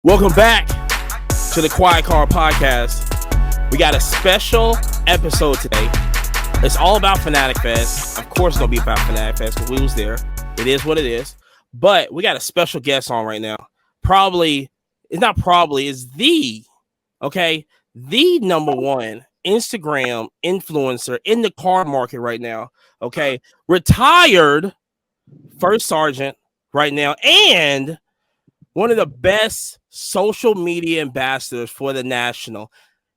Welcome back to the Quiet Car Podcast. We got a special episode today. It's all about Fanatics Fest. Of course, it's going to be about Fanatics Fest because we was there. It is what it is. But we got a special guest on right now. It's the number one Instagram influencer in the car market right now. Okay. Retired first sergeant right now. And one of the best social media ambassadors for the National.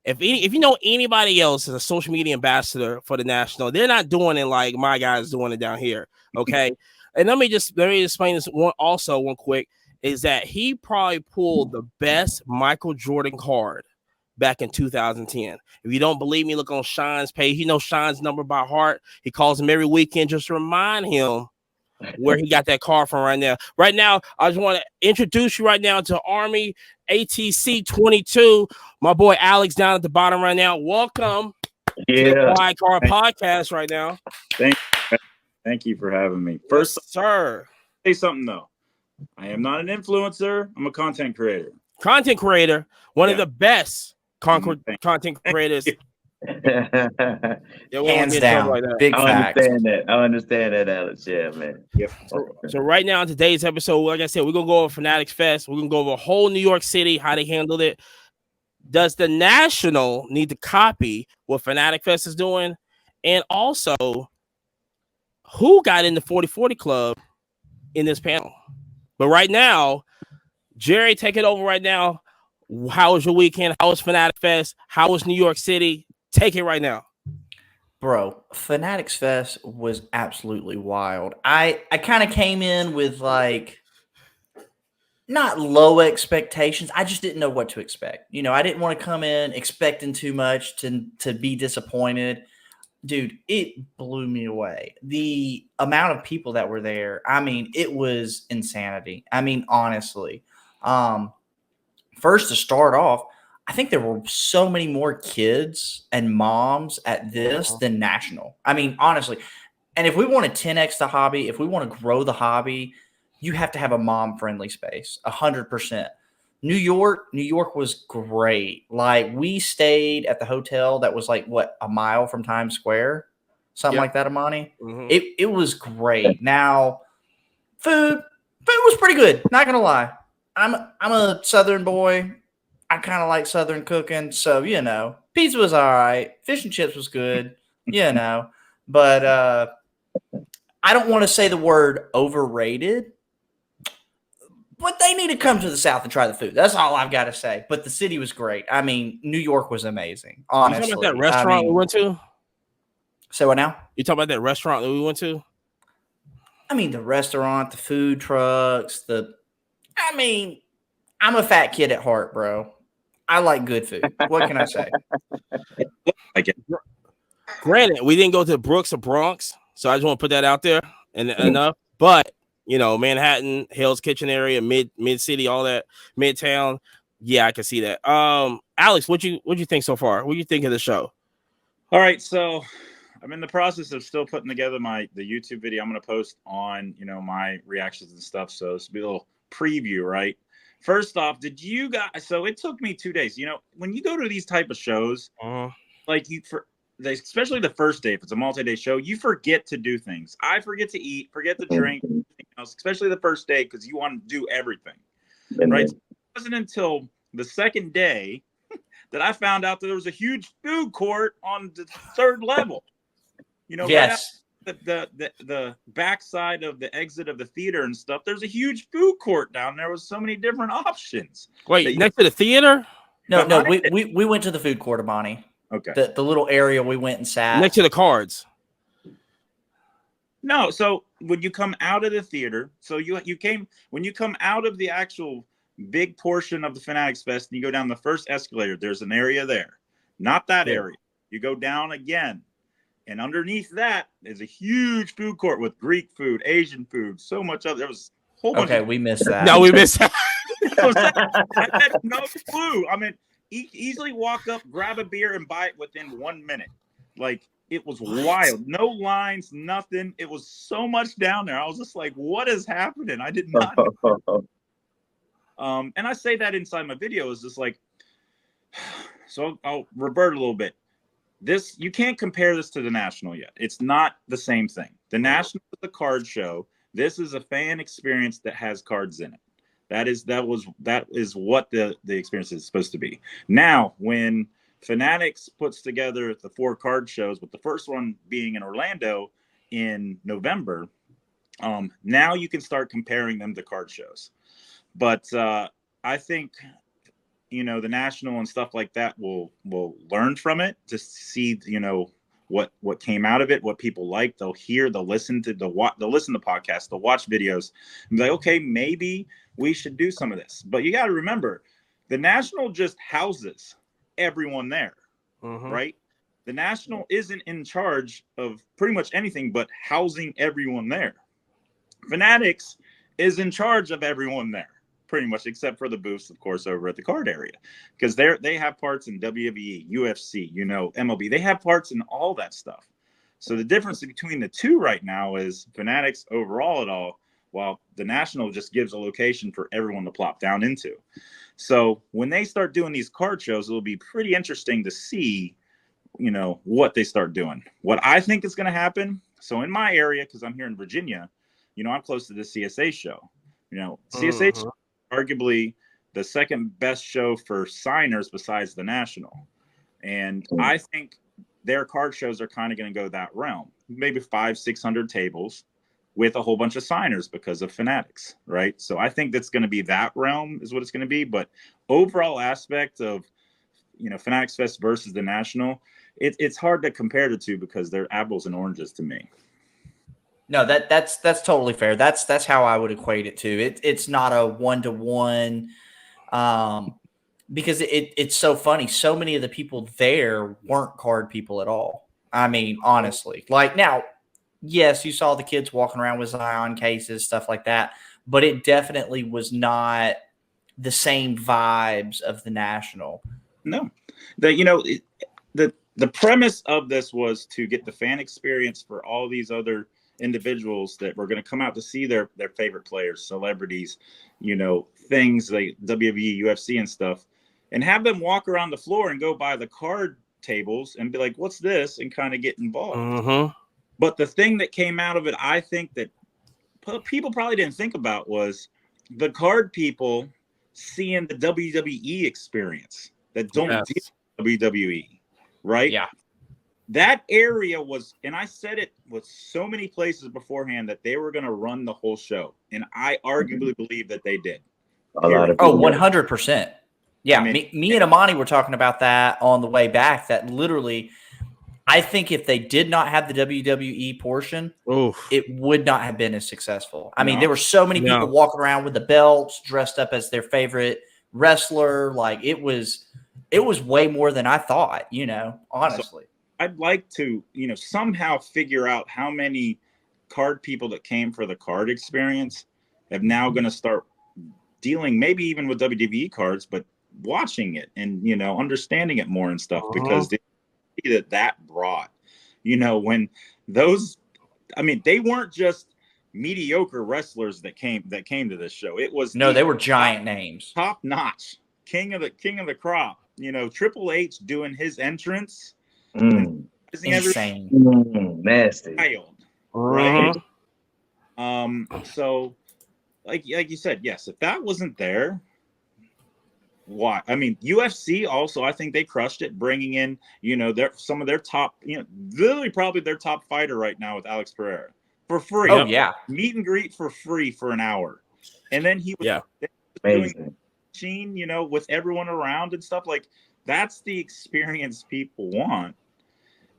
If you know anybody else is a social media ambassador for the National, they're not doing it like my guys doing it down here. Okay. And let me explain this one quick, is that he probably pulled the best Michael Jordan card back in 2010. If you don't believe me, look on Sean's page. He knows Sean's number by heart. He calls him every weekend just to remind him where he got that car from right now. Right now, I just want to introduce you right now to ARMYATC22. My boy Alex down at the bottom right now. Welcome to the Quiet Car Podcast right now. Thank you for having me. First, yes, sir. Say something though. I am not an influencer. I'm a content creator. One of the best content creators. Hands down, like that. Big facts. I understand that, Alex. Yeah, man. Yep. So right now in today's episode, like I said, we're gonna go over Fanatics Fest. We're gonna go over whole New York City, how they handled it. Does the National need to copy what Fanatics Fest is doing? And also, who got in the 40/40 club in this panel? But right now, Jerry, take it over right now. How was your weekend? How was Fanatics Fest? How was New York City? Take it right now. Bro, Fanatics Fest was absolutely wild. I kind of came in with like not low expectations. I just didn't know what to expect. You know, I didn't want to come in expecting too much to be disappointed. Dude, it blew me away. The amount of people that were there, I mean, it was insanity. I mean, honestly. First, to start off, I think there were so many more kids and moms at this than National. I mean, honestly. And if we want to 10x the hobby, if we want to grow the hobby, you have to have a mom-friendly space, 100%. New York was great. Like, we stayed at the hotel that was like, what, a mile from Times Square? Something like that, Amani? Mm-hmm. It was great. Now, food was pretty good. Not going to lie. I'm a Southern boy. I kind of like Southern cooking. So, you know, pizza was all right. Fish and chips was good, you know. But I don't want to say the word overrated. But they need to come to the South and try the food. That's all I've got to say. But the city was great. I mean, New York was amazing, honestly. You talking about that restaurant we went to? Say what now? You talking about that restaurant that we went to? I mean, the restaurant, the food trucks, I'm a fat kid at heart, bro. I like good food. What can I say? Granted, we didn't go to Brooks or Bronx, so I just want to put that out there and enough. But you know, Manhattan, Hell's Kitchen area, mid city, all that, Midtown. Yeah, I can see that. Alex, what'd you think so far? What do you think of the show? All right, so I'm in the process of still putting together the YouTube video I'm going to post on, you know, my reactions and stuff. So this will be a little preview, right? First off, so it took me 2 days. You know, when you go to these type of shows, like especially the first day, if it's a multi-day show, you forget to do things. I forget to eat, forget to drink, especially the first day, because you want to do everything, right? So it wasn't until the second day that I found out that there was a huge food court on the third level. You know, yes. The backside of the exit of the theater and stuff, there's a huge food court down there with so many different options. Wait, next to the theater? No, we went to the food court, Amani. Okay. The little area we went and sat. Next to the cards. No, so when you come out of the theater, when you come out of the actual big portion of the Fanatics Fest and you go down the first escalator, there's an area there. Not that area. You go down again. And underneath that is a huge food court with Greek food, Asian food, so much other. There was a whole bunch. Okay, we missed that. No, we missed that. I had no clue. I mean, easily walk up, grab a beer, and buy it within 1 minute. Like, it was wild. No lines, nothing. It was so much down there. I was just like, what is happening? I did not know. And I say that inside my video is just like, so I'll revert a little bit. This, you can't compare this to the National yet. It's not the same thing. The National is a card show. This is a fan experience that has cards in it. That is what the experience is supposed to be. Now, when Fanatics puts together the 4 card shows, with the first one being in Orlando in November, now you can start comparing them to card shows. But I think, you know, the National and stuff like that will learn from it to see, you know, what came out of it, what people like. They'll hear, they'll listen to podcasts, they'll watch videos, and be like, okay, maybe we should do some of this. But you got to remember, the National just houses everyone there, right? The National isn't in charge of pretty much anything but housing everyone there. Fanatics is in charge of everyone there, pretty much, except for the booths, of course, over at the card area, because they have parts in WWE, UFC, you know, MLB. They have parts in all that stuff. So the difference between the two right now is Fanatics overall it all, while the National just gives a location for everyone to plop down into. So when they start doing these card shows, it'll be pretty interesting to see, you know, what they start doing. What I think is going to happen, so in my area, because I'm here in Virginia, you know, I'm close to the CSA show. You know, CSA is arguably the second best show for signers besides the National. And I think their card shows are kind of going to go that realm. Maybe 500-600 tables with a whole bunch of signers because of Fanatics, right? So I think that's going to be that realm is what it's going to be. But overall aspect of, you know, Fanatics Fest versus the National, it's hard to compare the two because they're apples and oranges to me. No, that's totally fair. That's how I would equate it to. It's not a 1-to-1, because it's so funny. So many of the people there weren't card people at all. I mean, honestly, like now, yes, you saw the kids walking around with Zion cases, stuff like that, but it definitely was not the same vibes of the National. No, you know, the premise of this was to get the fan experience for all these other individuals that were going to come out to see their favorite players, celebrities, you know, things like WWE, UFC and stuff, and have them walk around the floor and go by the card tables and be like, what's this? And kind of get involved. But the thing that came out of it, I think that people probably didn't think about was the card people seeing the WWE experience that don't deal with WWE, right? Yeah. That area was, and I said it with so many places beforehand that they were going to run the whole show. And I arguably believe that they did. A lot of Oh, people. 100%. Yeah. I mean, me and Amani were talking about that on the way back, that literally, I think if they did not have the WWE portion, it would not have been as successful. I mean, there were so many people walking around with the belts, dressed up as their favorite wrestler. Like it was way more than I thought, you know, honestly. So I'd like to, you know, somehow figure out how many card people that came for the card experience have now going to start dealing, maybe even with WWE cards, but watching it and, you know, understanding it more and stuff, because that brought, you know, when those, I mean, they weren't just mediocre wrestlers that came to this show. It was they were giant names, top notch, king of the crop. You know, Triple H doing his entrance, insane, nasty, right? So, like you said, yes, if that wasn't there. Why? I mean, UFC also, I think they crushed it, bringing in, you know, some of their top, you know, literally probably their top fighter right now with Alex Pereira for free. Oh, yeah. Meet and greet for free for an hour. And then he was doing machine, you know, with everyone around and stuff. Like, that's the experience people want.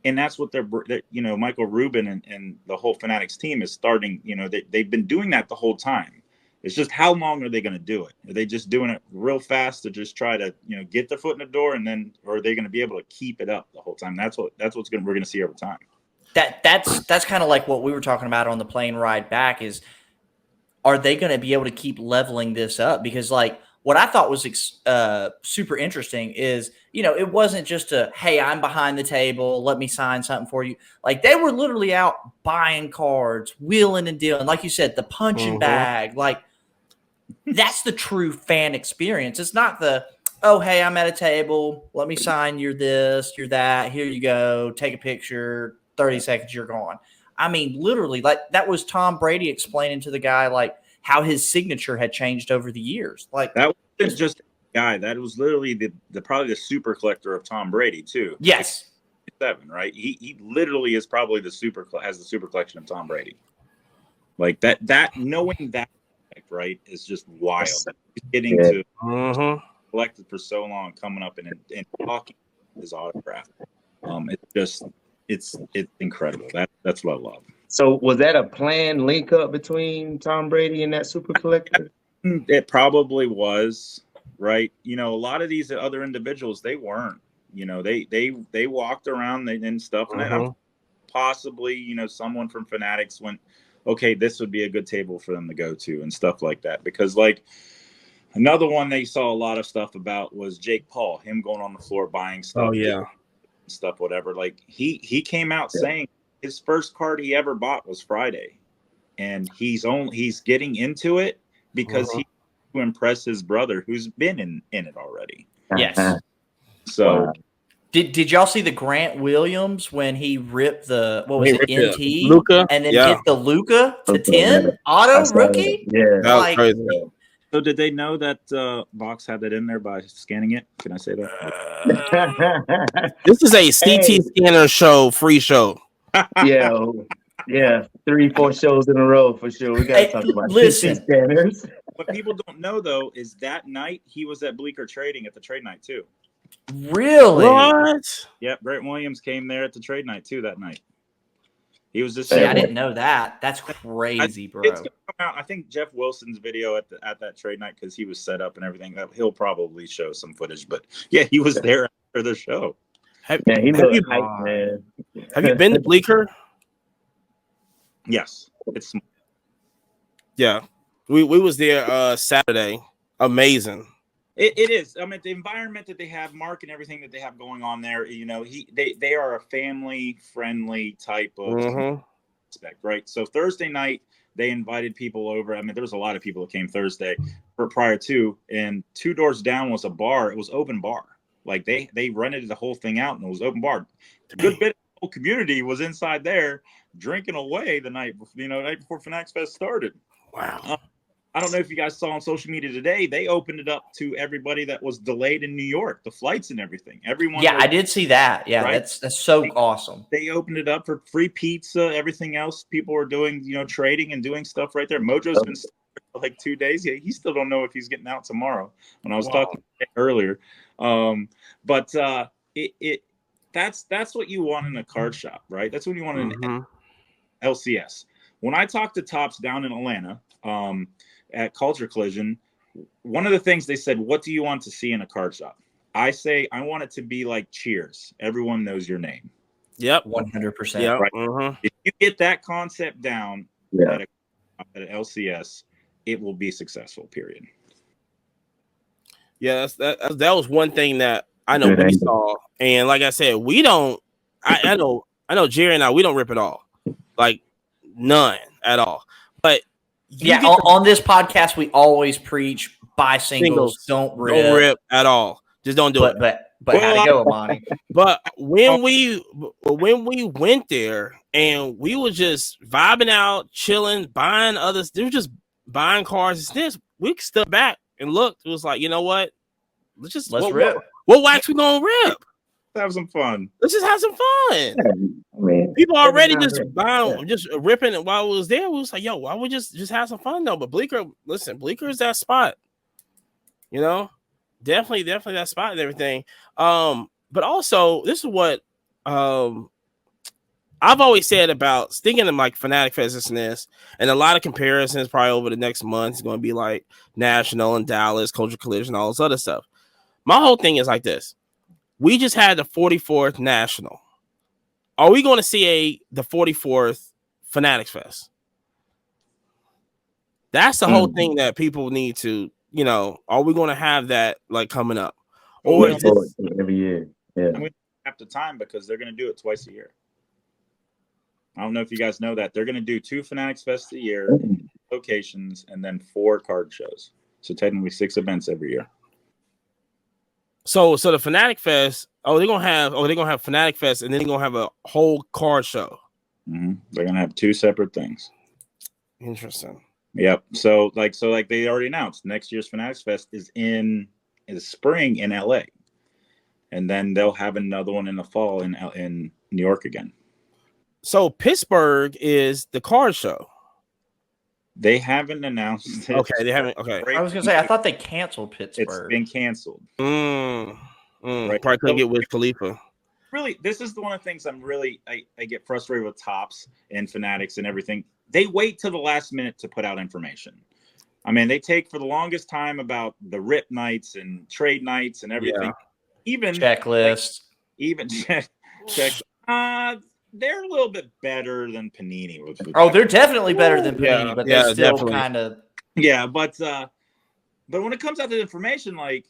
And that's what they're you know, Michael Rubin and the whole Fanatics team is starting, you know, they've been doing that the whole time. It's just how long are they going to do it? Are they just doing it real fast to just try to, you know, get their foot in the door, and then, or are they going to be able to keep it up the whole time? That's what we're going to see over time. That's kind of like what we were talking about on the plane ride back, is are they going to be able to keep leveling this up? Because like what I thought was super interesting is, you know, it wasn't just hey, I'm behind the table, let me sign something for you. Like they were literally out buying cards, wheeling and dealing. Like you said, the punching bag, like That's the true fan experience. It's not the, oh, hey, I'm at a table. Let me sign your this, your that. Here you go. Take a picture. 30 seconds, you're gone. I mean, literally, like that was Tom Brady explaining to the guy like how his signature had changed over the years. Like that wasn't just a guy. That was literally the probably the super collector of Tom Brady too. Yes. 7, right? He literally is probably the super collection of Tom Brady. Like that knowing that, right, is just wild. Getting to collect it for so long, coming up and talking his autograph. It's incredible. That's what I love. So was that a planned link up between Tom Brady and that super collector? It probably was, right? You know, a lot of these other individuals, they weren't. You know, they walked around and stuff, and possibly, you know, someone from Fanatics went, okay, this would be a good table for them to go to and stuff like that. Because like another one they saw a lot of stuff about was Jake Paul, him going on the floor buying stuff. Oh yeah, stuff, whatever. Like he came out saying his first card he ever bought was Friday, and he's getting into it because he to impress his brother who's been in it already. Yes. So did y'all see the Grant Williams when he ripped the NT Luka and then hit the Luka to 10 auto rookie? Yeah, that was crazy. So did they know that Box had that in there by scanning it? Can I say that? This is a CT scanner show, free show. Yeah, 3-4 shows in a row for sure. We gotta talk about CT scanners. What people don't know though is that night he was at Bleecker Trading at the trade night too. Really? What? Yep, Brent Williams came there at the trade night too that night. He was just. I didn't know that. That's crazy, bro. It's gonna come out. I think Jeff Wilson's video at that trade night, because he was set up and everything. He'll probably show some footage, but yeah, he was there after the show. Have you been to Bleecker? Yes, it's. Yeah, we was there Saturday. Amazing. It is. I mean, the environment that they have, Mark, and everything that they have going on there. You know, they are a family friendly type of aspect, right? So Thursday night they invited people over. I mean, there was a lot of people that came Thursday prior to, and 2 doors down was a bar. It was open bar. Like they rented the whole thing out and it was open bar. A good bit of the whole community was inside there drinking away the night before Fanatics Fest started. Wow. I don't know if you guys saw on social media today, they opened it up to everybody that was delayed in New York, the flights and everything. Everyone. Yeah, I did see that. Yeah, right? That's so awesome. They opened it up for free pizza, everything else. People were doing, trading and doing stuff right there. Mojo's been for like 2 days. Yeah, he still don't know if he's getting out tomorrow. When I was talking earlier, but that's what you want in a card shop, right? That's what you want in an LCS. When I talked to Tops down in Atlanta, at Culture Collision, one of the things they said, what do you want to see in a card shop? I say, I want it to be like Cheers. Everyone knows your name. Yep. 100%. Yep. Right? If you get that concept down at an LCS, it will be successful, period. Yeah, that was one thing that I know we saw. And like I said, we don't, I know Jerry and I, we don't rip it all. Like none at all. But on this podcast, we always preach buy singles, don't rip at all. Just don't do it. But how to go, Amani? But when we went there and we were just vibing out, chilling, buying others, they were just buying cards. This we stood back and looked. It was like, you know what? Let's rip. What wax we gonna rip? Have some fun. Let's just have some fun. I mean, people already just buying, just ripping it while it was there. We was like, yo, why we just have some fun though? But Bleecker is that spot. Definitely that spot and everything. But also, this is what I've always said about thinking of like Fanatics Fest and a lot of comparisons probably over the next month is going to be like National and Dallas, Culture Collision, all this other stuff. My whole thing is like this. We just had the 44th National. Are we going to see the 44th Fanatics Fest? That's the whole thing that people need to, are we going to have that like coming up? Or is this every year? Yeah. And we have the time because they're going to do it twice a year. I don't know if you guys know that. They're going to do 2 Fanatics Fests a year. locations, and then 4 card shows. So technically 6 events every year. So the Fanatic Fest, they're gonna have Fanatic Fest, and then they're gonna have a whole card show. Mm-hmm. They're gonna have 2 separate things. Interesting. Yep. So like they already announced, next year's Fanatics Fest is in the spring in LA, and then they'll have another one in the fall in New York again. So Pittsburgh is the card show. They haven't announced it. Okay, they haven't. Okay, I was gonna say I thought they canceled Pittsburgh. It's been canceled. Right. Probably couldn't So, get Wiz Khalifa. Really, this is the one of the things I get frustrated with Tops and Fanatics and everything. They wait till the last minute to put out information. I mean, they take for the longest time about the rip nights and trade nights and everything. Yeah. Even checklist. Check. They're a little bit better than Panini. They're definitely better than Panini, but they still kind of. Yeah, but when it comes out to information, like,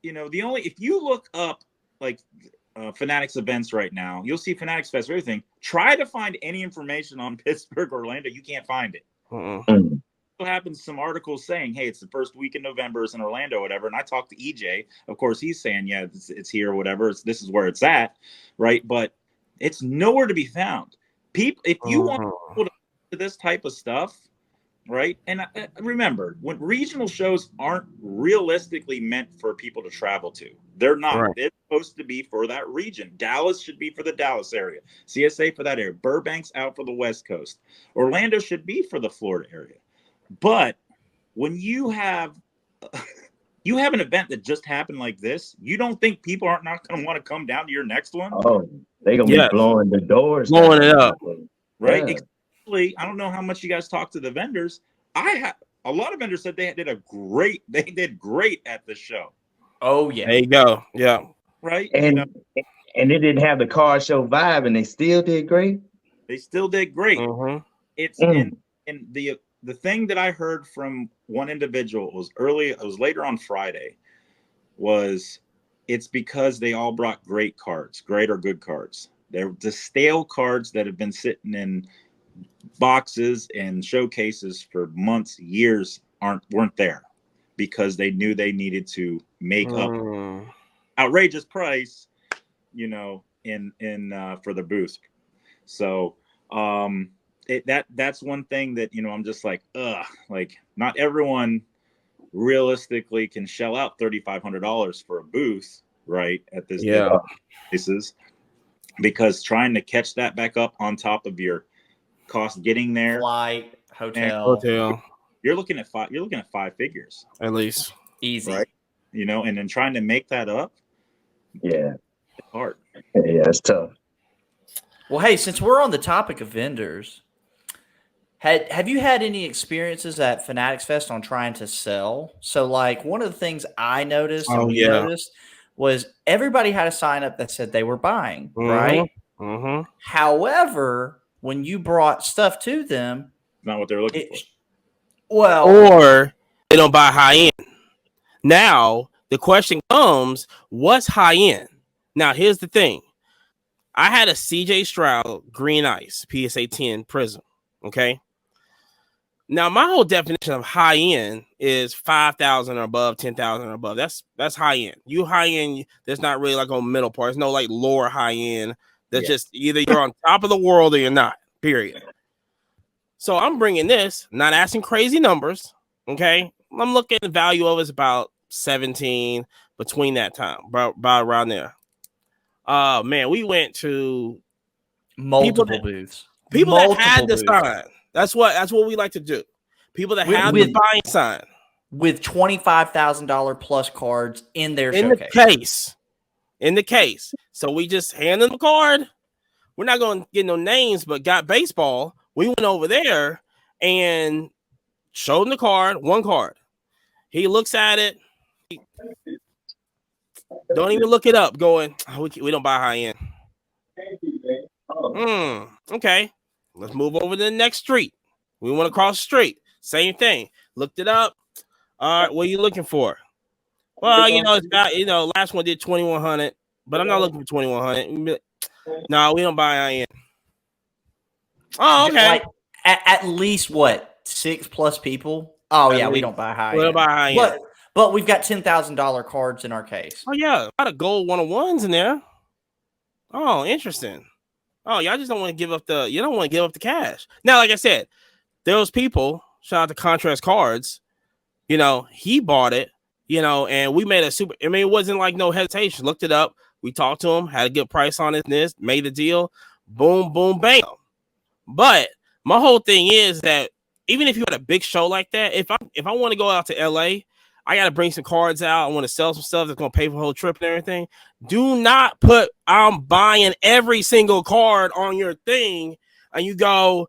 if you look up like Fanatics events right now, you'll see Fanatics Fest, everything. Try to find any information on Pittsburgh, Orlando, you can't find it. What happens? Some articles saying, "Hey, it's the first week in November, it's in Orlando, whatever." And I talked to EJ. Of course, he's saying, "Yeah, it's here, or whatever. This is where it's at, right?" But it's nowhere to be found. People, if you want people to this type of stuff, right? And remember, when regional shows aren't realistically meant for people to travel to, they're not. Right. It's supposed to be for that region. Dallas should be for the Dallas area. CSA for that area. Burbank's out for the West Coast. Orlando should be for the Florida area. But when you have an event that just happened like this, you don't think people are not going to want to come down to your next one? Oh, they're going to be blowing the doors. Blowing it up. Right? Yeah. Especially, I don't know how much you guys talk to the vendors. A lot of vendors said they did great at the show. Oh, yeah. There you go. Yeah. Right? And they didn't have the car show vibe, and they still did great. They still did great. Mm-hmm. It's in the thing that I heard from one individual was later on Friday, was it's because they all brought great cards, great or good cards. They're the stale cards that have been sitting in boxes and showcases for months, years weren't there because they knew they needed to make up outrageous price, in for the booth. So that's one thing that I'm just like not everyone realistically can shell out $3,500 for a booth right at this places, because trying to catch that back up on top of your cost getting there, flight, hotel, you're looking at 5 figures at least, easy, right? And then trying to make that up, it's hard. Yeah, it's tough. Well, hey, since we're on the topic of vendors, have you had any experiences at Fanatics Fest on trying to sell? So, like, one of the things I noticed was everybody had a sign up that said they were buying, right? Mm-hmm. However, when you brought stuff to them, not what they're looking for. Well, or they don't buy high end. Now the question comes, what's high end? Now here's the thing. I had a CJ Stroud Green Ice PSA 10 Prism. Okay. Now my whole definition of high end is 5,000 or above, 10,000 or above. That's high end. You high end, there's not really like a middle part. There's no like lower high end. That's just either you're on top of the world or you're not. Period. So I'm bringing this, not asking crazy numbers. Okay. I'm looking at the value of it's about 17 between that time, about around there. Man, we went to multiple booths. People that had the sign. That's what we like to do. People that have the buying sign with $25,000 plus cards in their showcase. In the case. So we just hand them the card. We're not going to get no names, but got baseball. We went over there and showed him the card, one card. He looks at it. Don't even look it up. Going, we don't buy high end. Okay. Let's move over to the next street. We want to cross the street. Same thing. Looked it up. All right. What are you looking for? Well, it's got, last one did 2,100, but I'm not looking for 2,100. No, we don't buy high end. Oh, okay. Like, at least what? 6+ people. Oh yeah, we don't buy high. We don't buy high end. But we've got $10,000 cards in our case. Oh yeah, a lot of gold 101s in there. Oh, interesting. Oh, y'all just don't want to give up the cash. Now, like I said, those people, shout out to Contrast Cards, he bought it, and we made it wasn't like no hesitation. Looked it up. We talked to him, had a good price on it, made the deal. Boom, boom, bam. But my whole thing is that even if you had a big show like that, if I want to go out to LA, I got to bring some cards out. I want to sell some stuff that's going to pay for the whole trip and everything. Do not put, I'm buying every single card on your thing. And you go,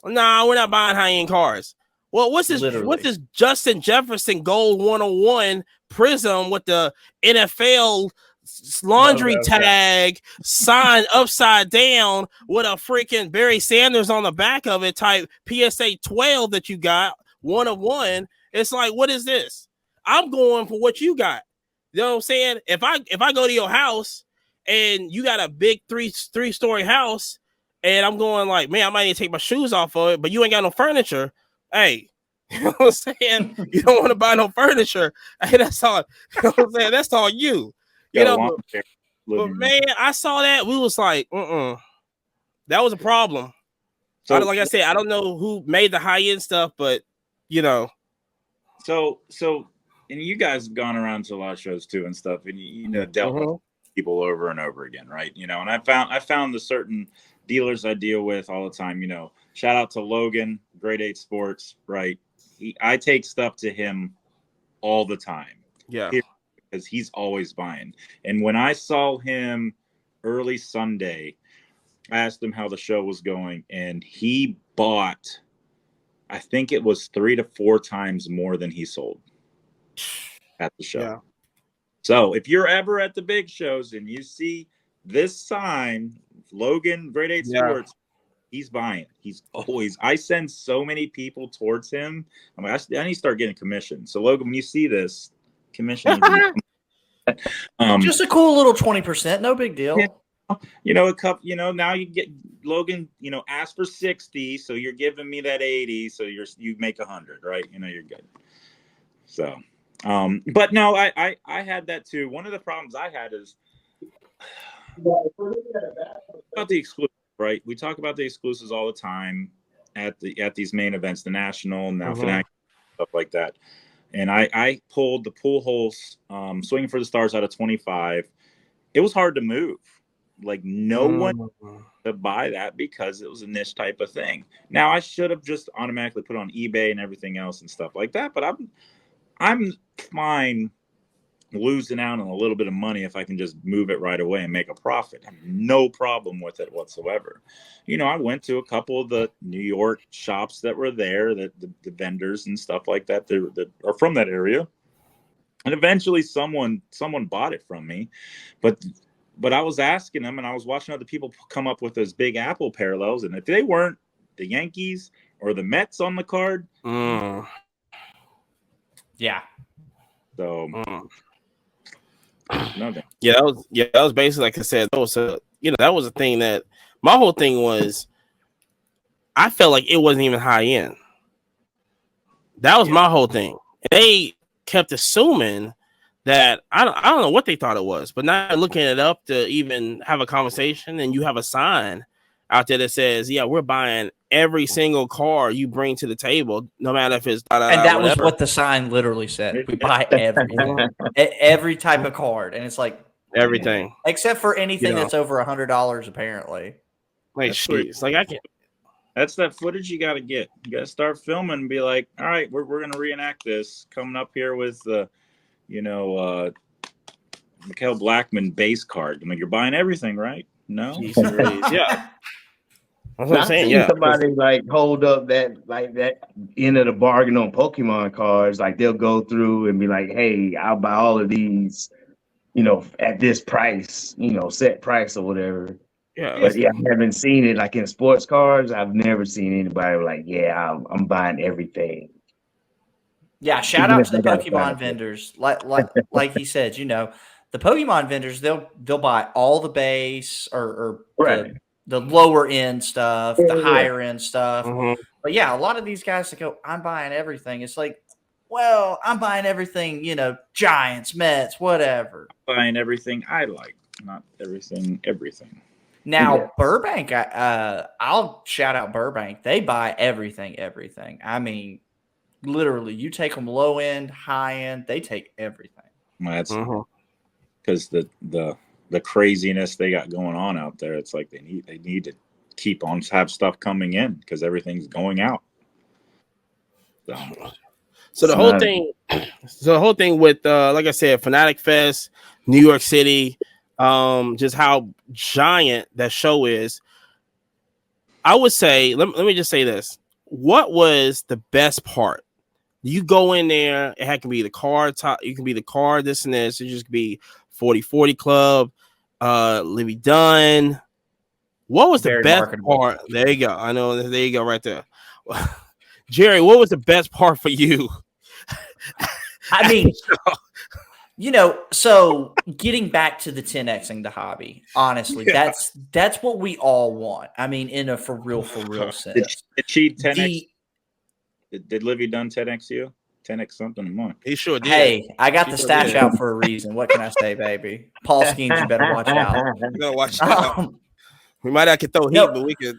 nah, we're not buying high-end cards. Well, what's this Justin Jefferson Gold 101 Prism with the NFL laundry tag signed upside down with a freaking Barry Sanders on the back of it type PSA 12 that you got, 1 of 1. It's like, what is this? I'm going for what you got. You know what I'm saying? If I go to your house and you got a big three-story house and I'm going like, man, I might need to take my shoes off of it, but you ain't got no furniture. Hey, you know what I'm saying? You don't want to buy no furniture. Hey, that's all. You know what I'm saying? That's all you. But man, I saw that. We was like, that was a problem. So, like I said, I don't know who made the high-end stuff, but So, and you guys have gone around to a lot of shows too and stuff, and dealt with people over and over again, right? And I found the certain dealers I deal with all the time. Shout out to Logan, Grade 8 Sports, right? I take stuff to him all the time. Yeah. Because he's always buying. And when I saw him early Sunday, I asked him how the show was going, and he bought, I think it was 3 to 4 times more than he sold at the show. Yeah. So if you're ever at the big shows and you see this sign, Logan, Grade 8 Sports, he's buying. He's always. I send so many people towards him. I need to start getting commission. So Logan, when you see this, commission. Just a cool little 20%, no big deal. A cup. Now you get Logan. Ask for 60, so you're giving me that 80, so you make 100, right? You're good. So, but no, I had that too. One of the problems I had is about the exclusive, right? We talk about the exclusives all the time at these main events, the National, now Fanatics, stuff like that. And I pulled the pool holes, Swinging for the Stars out of 25. It was hard to move. Like no one to buy that because it was a niche type of thing. Now I should have just automatically put on eBay and everything else and stuff like that. But I'm fine losing out on a little bit of money if I can just move it right away and make a profit. I have no problem with it whatsoever. I went to a couple of the New York shops that were there, the vendors and stuff like that that are from that area. And eventually someone bought it from me. But I was asking them, and I was watching other people come up with those big Apple parallels. And if they weren't the Yankees or the Mets on the card. Yeah. So that was basically, like I said, that was a thing that my whole thing was. I felt like it wasn't even high end. That was my whole thing. They kept assuming that I don't know what they thought it was, but now looking it up to even have a conversation, and you have a sign out there that says, "Yeah, we're buying every single car you bring to the table, no matter if it's." And that was what the sign literally said. We buy every type of card, and it's like everything except for anything that's over $100, apparently. Like, jeez, like I can't. That's that footage you got to get. You got to start filming and be like, "All right, we're going to reenact this." Coming up here with the, Mikael Blackman base card. I mean, you're buying everything, right? No, yeah. That's what I'm saying. Yeah, somebody like hold up that end of the bargain on Pokemon cards. Like they'll go through and be like, "Hey, I'll buy all of these, at this price, set price or whatever." Yeah, but I haven't seen it like in sports cards. I've never seen anybody like, "Yeah, I'm buying everything." Yeah, shout out to the Pokemon vendors. Like he said, the Pokemon vendors, they'll buy all the base or right. the lower end stuff, the higher end stuff. But yeah, a lot of these guys that go, I'm buying everything. It's like, well, I'm buying everything, Giants, Mets, whatever. Buying everything I like, not everything. Now, Burbank, I'll shout out Burbank. They buy everything. I mean, literally, you take them low end, high end, they take everything. Well, that's because the craziness they got going on out there. It's like they need to keep on have stuff coming in because everything's going out. So the whole thing with like I said, Fanatic Fest, New York City, just how giant that show is. I would say, let me just say this. What was the best part? You go in there, it can be the car top, you can be the car, this and this. It just could be 40/40 Club, Livy Dunn. What was the best part? There you go. I know. There you go, right there. Jerry, what was the best part for you? I mean, so getting back to the 10xing the hobby, honestly, that's what we all want. I mean, in a for real sense. Did she 10x? Did Livy Dunn 10x you? 10x something more. He sure did. Hey, I got the stash out for a reason. What can I say, baby? Paul Skeens, you better watch out. You gotta watch out. We might have to throw heat, but we could.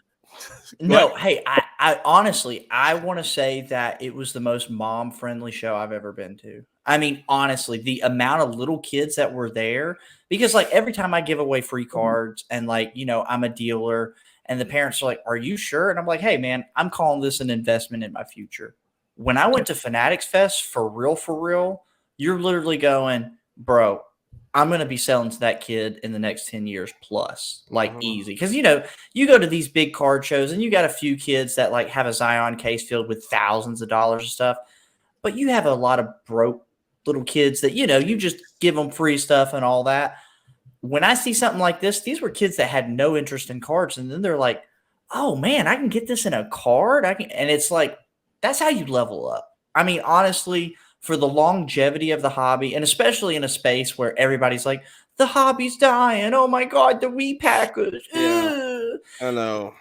No, hey, I honestly, I want to say that it was the most mom-friendly show I've ever been to. I mean, honestly, the amount of little kids that were there, because like every time I give away free cards and like, I'm a dealer and the parents are like, are you sure? And I'm like, hey man, I'm calling this an investment in my future. When I went to Fanatics Fest, for real, you're literally going, bro, I'm going to be selling to that kid in the next 10 years plus, like easy. Because, you go to these big card shows and you got a few kids that like have a Zion case filled with thousands of dollars of stuff. But you have a lot of broke little kids that, you just give them free stuff and all that. When I see something like this, these were kids that had no interest in cards. And then they're like, oh man, I can get this in a card. And it's like, that's how you level up. I mean, honestly, for the longevity of the hobby, and especially in a space where everybody's like, the hobby's dying. Oh my God, the repackers. Yeah, I know.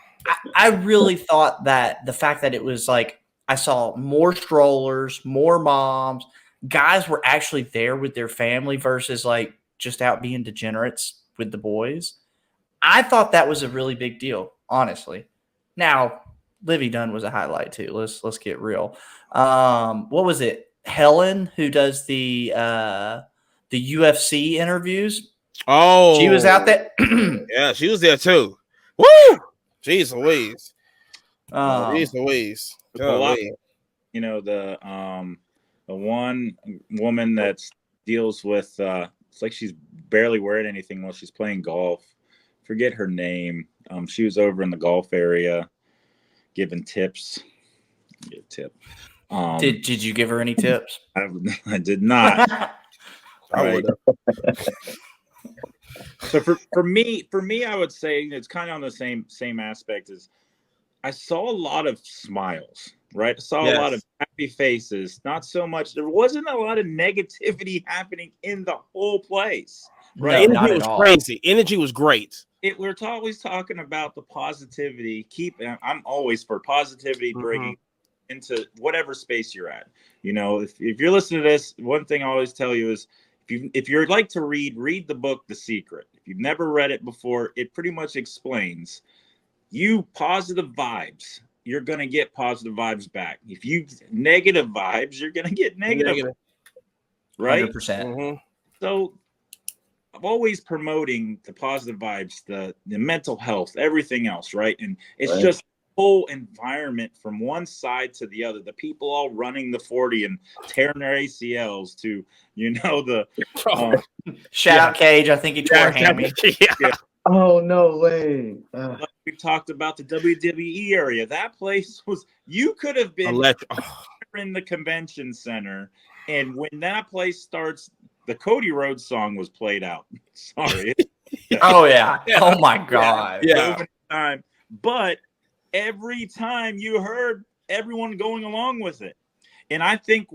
I really thought that the fact that it was like, I saw more strollers, more moms, guys were actually there with their family versus like just out being degenerates with the boys. I thought that was a really big deal, honestly. Now, Livy Dunn was a highlight too. Let's get real. What was it? Helen, who does the UFC interviews. Oh, she was out there. Yeah, she was there too. Woo! Jeez Louise. Jeez Louise. The one woman that deals with it's like she's barely wearing anything while she's playing golf. Forget her name. She was over in the golf area giving tips. Give a tip. Did you give her any tips? I did not. Right. So for me, I would say it's kind of on the same aspect as I saw a lot of smiles, right? I saw a lot of happy faces, not so much. There wasn't a lot of negativity happening in the whole place, right? No, energy was crazy. Energy was great. We're always talking about the positivity. I'm always for positivity, bringing into whatever space you're at. If you're listening to this, one thing I always tell you is if you'd like to read the book The Secret. If you've never read it before, it pretty much explains positive vibes, you're going to get positive vibes back. If you negative vibes, you're going to get negative. Right? 100%. So I'm always promoting the positive vibes, the mental health, everything else, right? And it's just whole environment from one side to the other, the people all running the 40 and tearing their ACLs to the shout out Cage. I think he tore a hammy. Oh no way. Like we talked about the WWE area. That place you could have been in the convention center, and when that place starts, the Cody Rhodes song was played out. Sorry. Oh yeah. Oh my God. Yeah. But every time you heard everyone going along with it. And I think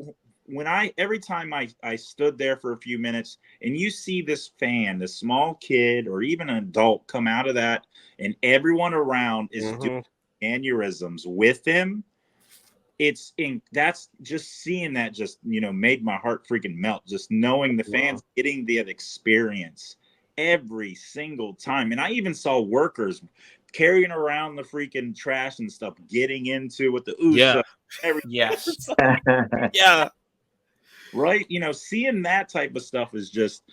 every time I stood there for a few minutes and you see this small kid or even an adult come out of that and everyone around is doing aneurysms with him, that's just seeing that just, made my heart freaking melt. Just knowing the fans getting the experience every single time. And I even saw workers carrying around the freaking trash and stuff, getting into with the Yeah. Yes. Yeah. Right. Seeing that type of stuff is just,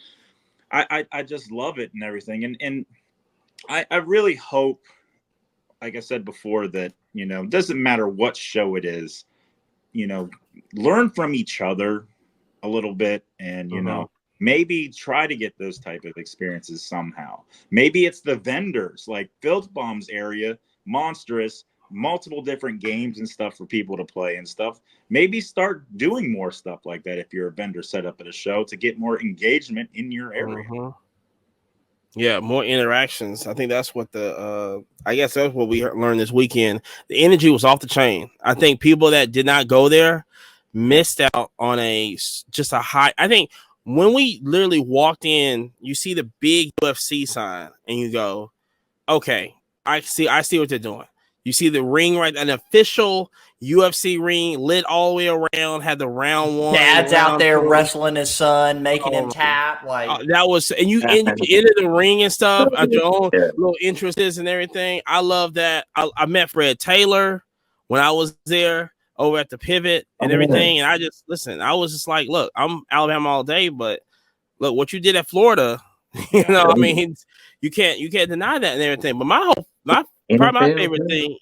I just love it and everything. And I really hope, like I said before, that, it doesn't matter what show it is, learn from each other a little bit and, maybe try to get those type of experiences somehow. Maybe it's the vendors like Filth Bomb's area, monstrous, multiple different games and stuff for people to play and stuff. Maybe start doing more stuff like that if you're a vendor set up at a show to get more engagement in your area. Yeah, more interactions. I think that's what I guess that's what we learned this weekend. The energy was off the chain. I think people that did not go there missed out on just a high. I think when we literally walked in, you see the big UFC sign and you go, okay, I see what they're doing. You see the ring right, an official UFC ring lit all the way around, had the round one. Dad's out there wrestling his son, making him tap. That was, and you enter the ring and stuff at your own little interests and everything. I love that. I met Fred Taylor when I was there over at the Pivot and everything. And I was just like, look, I'm Alabama all day, but look what you did at Florida. I mean, you can't deny that and everything. But my favorite thing,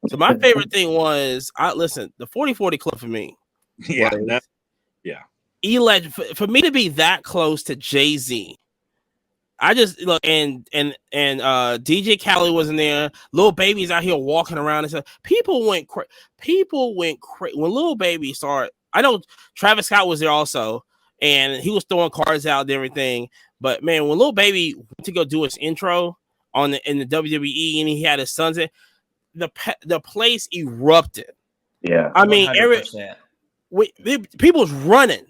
So my favorite thing was, the 40-40 Club for me. For me to be that close to Jay-Z. I just look and DJ Khaled wasn't there. Lil Baby's out here walking around and stuff. People went crazy. When Lil Baby started. I know Travis Scott was there also, and he was throwing cards out and everything. But man, when Lil Baby went to go do his intro in the WWE and he had his sons in, the place erupted. Yeah, I mean, people was running.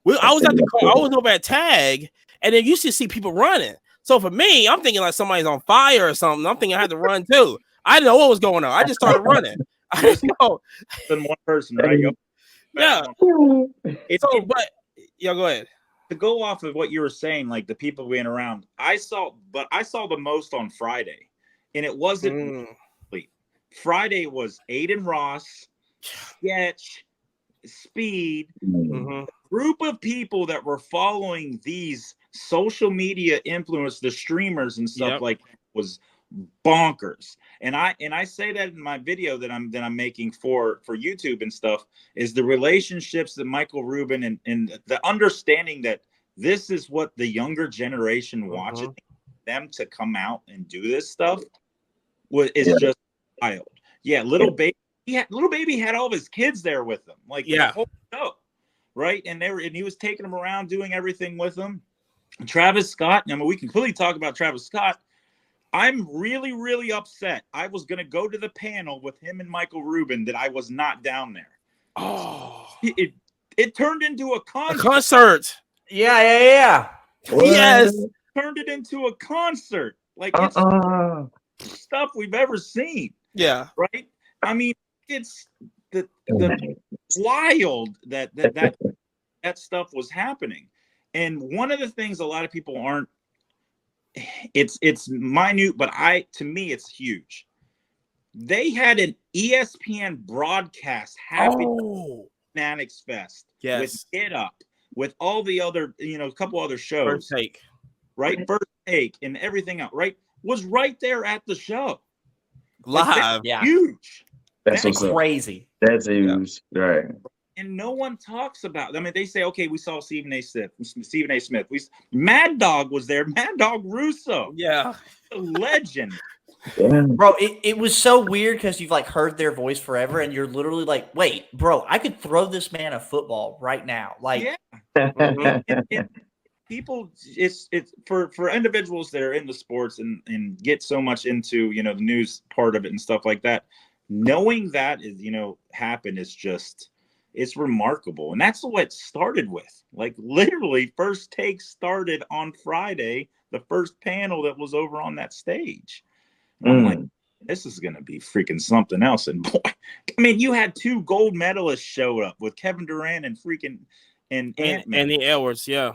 I was at the car. I was over at Tag, and then you should see people running. So for me, I'm thinking like somebody's on fire or something. I'm thinking I had to run too. I didn't know what was going on. I just started running. I didn't know. Than one person, right? Yeah. Go ahead. To go off of what you were saying, like the people being around, I saw the most on Friday, and it wasn't complete. Friday was Aiden Ross, Sketch, Speed, group of people that were following these social media influencers, the streamers and stuff like that was bonkers. And I say that in my video that I'm making for YouTube and stuff, is the relationships that Michael Rubin and the understanding that this is what the younger generation watches, them to come out and do this stuff is just wild. Yeah, Little Baby had all of his kids there with him, like the whole show, right? And he was taking them around, doing everything with them. Travis Scott. I mean, we can clearly talk about Travis Scott. I'm really, really upset. I was gonna go to the panel with him and Michael Rubin that I was not down there. Oh, it turned into a concert. A concert. Yeah. Yes, turned it into a concert. Like it's stuff we've ever seen. Yeah. Right. I mean, it's the wild that stuff was happening. And one of the things a lot of people aren't. It's minute, but to me it's huge. They had an ESPN broadcast happening at Fanatics Fest with Get Up, with all the other, a couple other shows. First Take. Right? First Take and everything else, right? Was right there at the show. Live. Yeah. Huge. That's crazy. That's huge. Right. And no one talks about. I mean, they say, okay, we saw Stephen A. Smith. Mad Dog was there. Mad Dog Russo. Yeah, a legend. Yeah. Bro, it was so weird because you've heard their voice forever, and you're literally like, wait, bro, I could throw this man a football right now. People, it's for individuals that are into sports and get so much into the news part of it and stuff like that. Knowing that is happened is just. It's remarkable. And that's what it started with. Like literally First Take started on Friday, the first panel that was over on that stage. I'm like, this is going to be freaking something else. And boy, I mean, you had 2 gold medalists show up with Kevin Durant and freaking and Ant-Man. Anthony Edwards, yeah.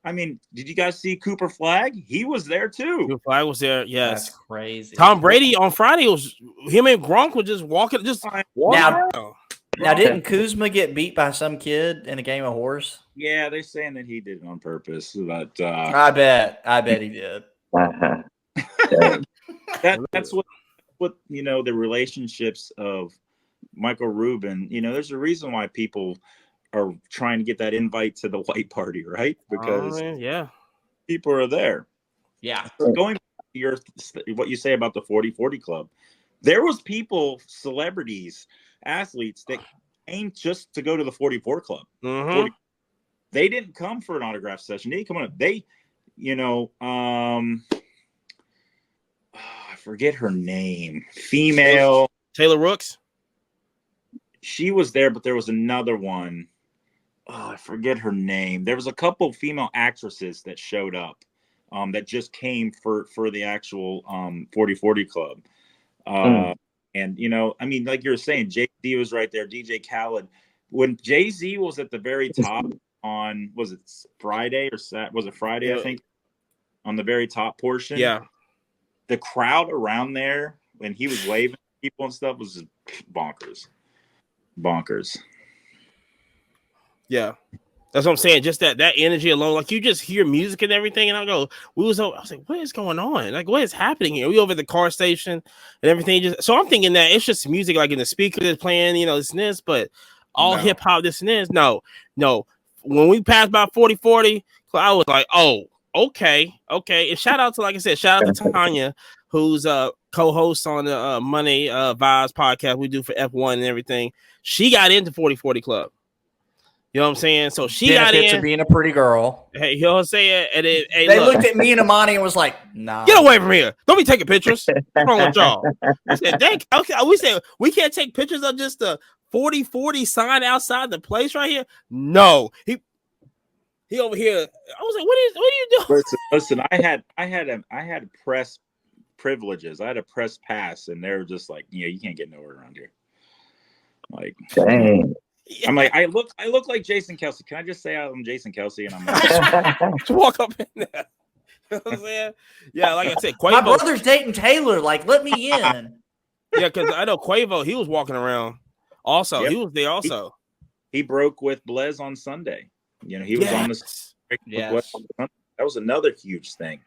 I mean, did you guys see Cooper Flagg? He was there too. Cooper Flagg was there, yes. That's crazy. Tom Brady on Friday was him and Gronk were just walking around. Now, didn't Kuzma get beat by some kid in a game of horse? Yeah, they're saying that he did it on purpose, but I bet he did. That's what the relationships of Michael Rubin. There's a reason why people are trying to get that invite to the white party, right? Because people are there. Yeah. Going to what you say about the 40-40 club, there was people, celebrities, athletes that came just to go to the 44 club. They didn't come for an autograph session. They didn't come on. I forget her name. Female. Taylor Rooks. She was there, but there was another one. Oh, I forget her name. There was a couple female actresses that showed up that just came for the actual 40-40 club. And, I mean, like you were saying, Jay-Z was right there, DJ Khaled. When Jay-Z was at the very top on, was it Friday or Saturday? Was it Friday, I think, on the very top portion? Yeah. The crowd around there, when he was waving at people and stuff, was just bonkers. Yeah. That's what I'm saying. Just that energy alone, like you just hear music and everything, and I was like, what is going on? Like, what is happening here? We over at the car station and everything. So I'm thinking that it's just music, like in the speaker that's playing, this and this, but all hip hop, this and this. No. When we passed by 40-40, I was like, oh, okay. And shout out to Tanya, who's co-host on the Money Vibes podcast we do for F1 and everything. She got into 40-40 Club. You know what I'm saying? So she got in to being a pretty girl. Hey, you know what I'm saying? And they looked at me and Amani and was like, "Nah, get away from here! Don't be taking pictures. What's wrong with y'all?" I said, "Dang, okay." We said we can't take pictures of just the 40-40 sign outside the place right here. No, he over here. I was like, "What are you doing?" Listen. I had press privileges. I had a press pass, and they were just like, you can't get nowhere around here. Like, dang. I'm like, I look like Jason Kelsey. Can I just say I'm Jason Kelsey? And I'm like, just walk up in there. You know what I'm saying? Yeah, like I said, Quavo. My brother's dating Taylor. Like, let me in. Yeah, because I know Quavo, he was walking around. Also, yep. He was there also. He broke with Blez on Sunday. He was on this. Yes. That was another huge thing.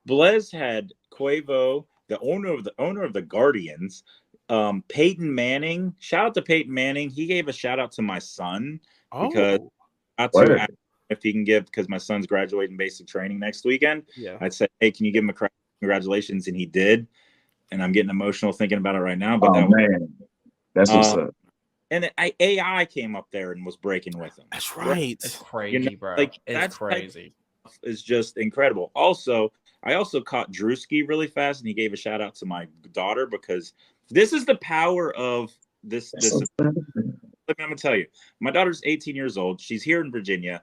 Blez had Quavo, the owner of the Guardians. Peyton Manning, shout out to Peyton Manning. He gave a shout out to my son because if he can give, because my son's graduating basic training next weekend. Yeah, I'd say, hey, can you give him a congratulations? And he did. And I'm getting emotional thinking about it right now. But that's what's up. And AI came up there and was breaking with him. That's right. It's crazy, bro. It's crazy. It's just incredible. Also, I also caught Drewski really fast, and he gave a shout out to my daughter because this is the power of this. I'm going to tell you, my daughter's 18 years old. She's here in Virginia,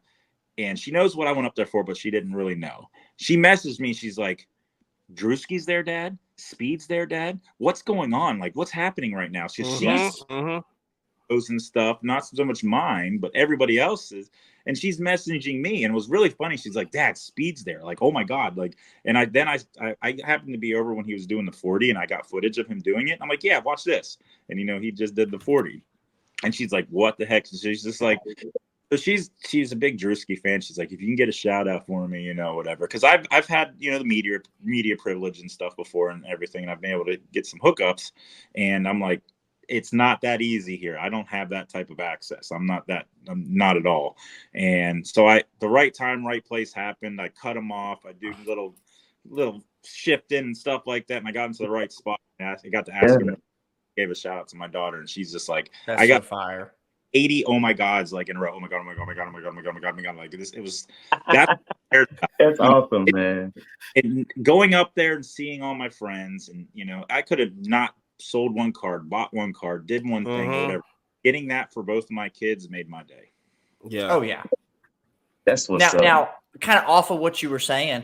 and she knows what I went up there for, but she didn't really know. She messaged me. She's like, Drewski's there, Dad? Speed's there, Dad? What's going on? Like, what's happening right now? She's posting stuff, not so much mine, but everybody else's. And she's messaging me, and it was really funny. She's like, Dad, Speed's there. Like, oh my God. Like, and I happened to be over when he was doing the 40, and I got footage of him doing it. I'm like, yeah, watch this. And he just did the 40. And she's like, what the heck? So she's just like, so she's a big Drewski fan. She's like, if you can get a shout out for me, whatever. Because I've had the media privilege and stuff before and everything, and I've been able to get some hookups. And I'm like, it's not that easy here. I don't have that type of access. I'm not at all. And so the right time, right place happened. I cut him off. I do little shifting and stuff like that. And I got into the right spot. I got to ask him. Gave a shout out to my daughter, and she's just like, I got fire. 80 oh my gods like in a row. Oh my god, oh my god, oh my god, oh my god, oh my god, oh my god. Like this, it was that's awesome, man. And going up there and seeing all my friends, and I could have not sold one card, bought one card, did one thing, or whatever. Getting that for both of my kids made my day. Yeah. Oh yeah. That's what's up. Now, kind of off of what you were saying,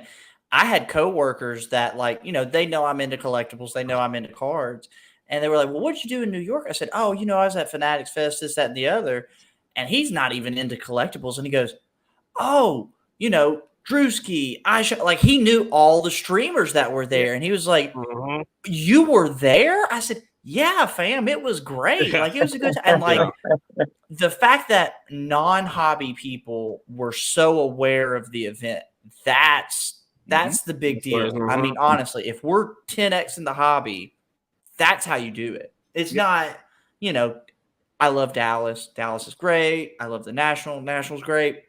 I had coworkers that like, they know I'm into collectibles. They know I'm into cards. And they were like, well, what'd you do in New York? I said, oh, I was at Fanatics Fest, this, that, and the other. And he's not even into collectibles. And he goes, oh, Drewski, like he knew all the streamers that were there. And he was like, you were there? I said, yeah, fam, it was great. Like it was a good time. And like the fact that non-hobby people were so aware of the event, that's the big deal. I mean, honestly, if we're 10x in the hobby, that's how you do it. It's not, I love Dallas. Dallas is great. I love the National. National's great.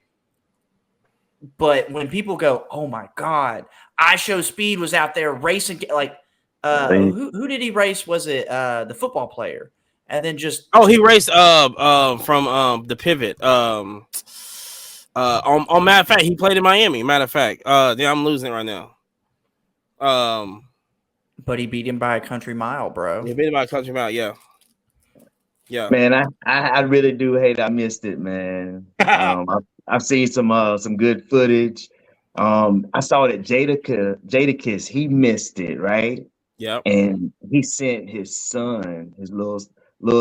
But when people go, oh my God, iShowSpeed was out there racing, like, who did he race? Was it the football player? And then he raced from the pivot. On matter of fact, he played in Miami. Matter of fact, I'm losing it right now. But he beat him by a country mile, bro. He beat him by a country mile, yeah. Yeah. Man, I really do hate I missed it, man. I've seen some good footage. I saw that Jadakiss, he missed it, right? Yeah. And he sent his son, his little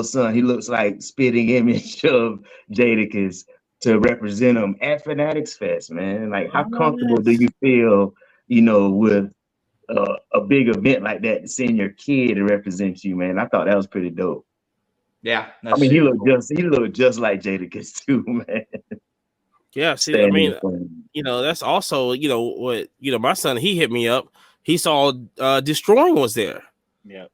son. He looks like spitting image of Jadakiss to represent him at Fanatics Fest, man. Like, how comfortable do you feel, with a big event like that, to send your kid to represent you, man? I thought that was pretty dope. Yeah, I mean, he looked just like Jadakiss too, man. Yeah, see, I mean, that's also, what, my son, he hit me up. He saw Destroying was there. Yeah.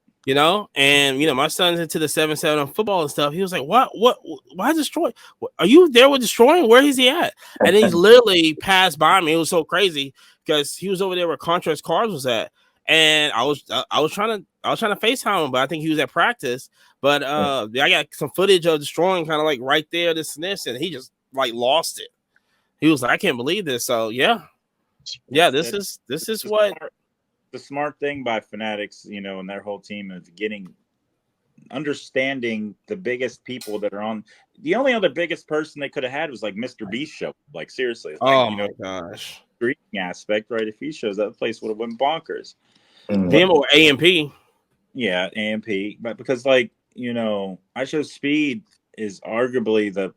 And my son's into the 7-7 on football and stuff. He was like, why Destroy? Are you there with Destroying? Where is he at? And he's literally passed by me. It was so crazy because he was over there where Contrast Cards was at. And I was trying to FaceTime him, but I think he was at practice. But I got some footage of Destroying kind of like right there, this and this, and he just like lost it. He was like, I can't believe this. So yeah, this is what the smart thing by Fanatics, and their whole team is understanding the biggest people that are on. The only other biggest person they could have had was like Mr. Beast show. Like seriously, my gosh, streaming aspect, right? If he shows up, the place would have went bonkers. Them or AMP. Yeah, AMP, but because iShowSpeed is arguably the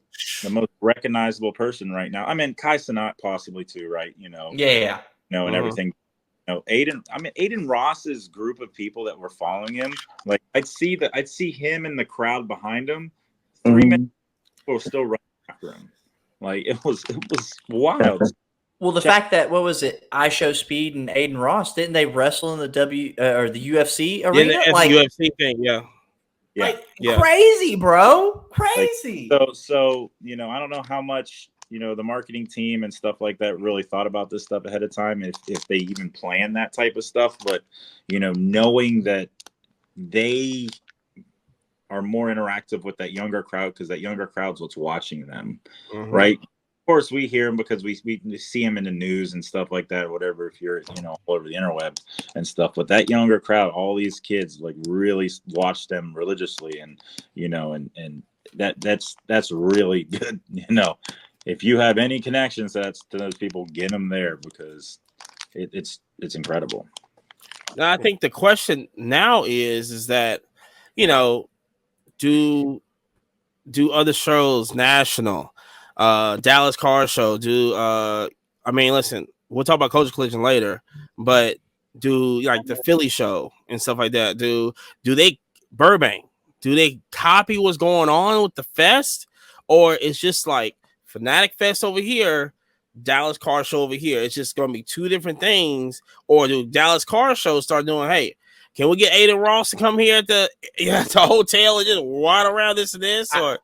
most recognizable person right now. I mean, Kai Cenat possibly too, right? Yeah. And everything. Aiden Ross's group of people that were following him, like I'd see him in the crowd behind him. 3 minutes people were still running after him. Like it was wild. Well, the fact that iShowSpeed and Aiden Ross, didn't they wrestle in the the UFC arena? Yeah, the UFC thing, yeah. Crazy, bro, crazy. So I don't know how much the marketing team and stuff like that really thought about this stuff ahead of time, if they even planned that type of stuff. But knowing that they are more interactive with that younger crowd, because that younger crowd's what's watching them, right? Of course, we hear them because we see them in the news and stuff like that, or whatever. If you're all over the interweb and stuff, but that younger crowd, all these kids like really watch them religiously, and and that's really good. If you have any connections to those people, get them there, because it's incredible. Now, I think the question now is that do other shows, national, Dallas Car Show, listen, we'll talk about Culture Collision later, but do like the Philly show and stuff like that, do they Burbank, do they copy what's going on with the fest, or it's just like Fanatic Fest over here, Dallas Car Show over here? It's just going to be two different things. Or do Dallas Car Show start doing, hey, can we get Aiden Ross to come here at the hotel and just waddle around this and this? Or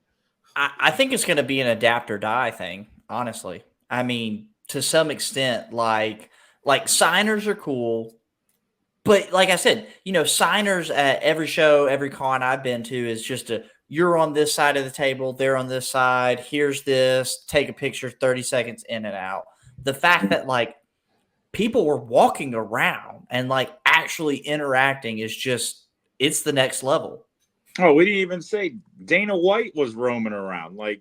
I think it's going to be an adapt or die thing, honestly. I mean, to some extent, like signers are cool. But like I said, signers at every show, every con I've been to is just you're on this side of the table, they're on this side, here's this, take a picture, 30 seconds in and out. The fact that like people were walking around and like actually interacting is just, it's the next level. Oh, we didn't even say Dana White was roaming around. Like,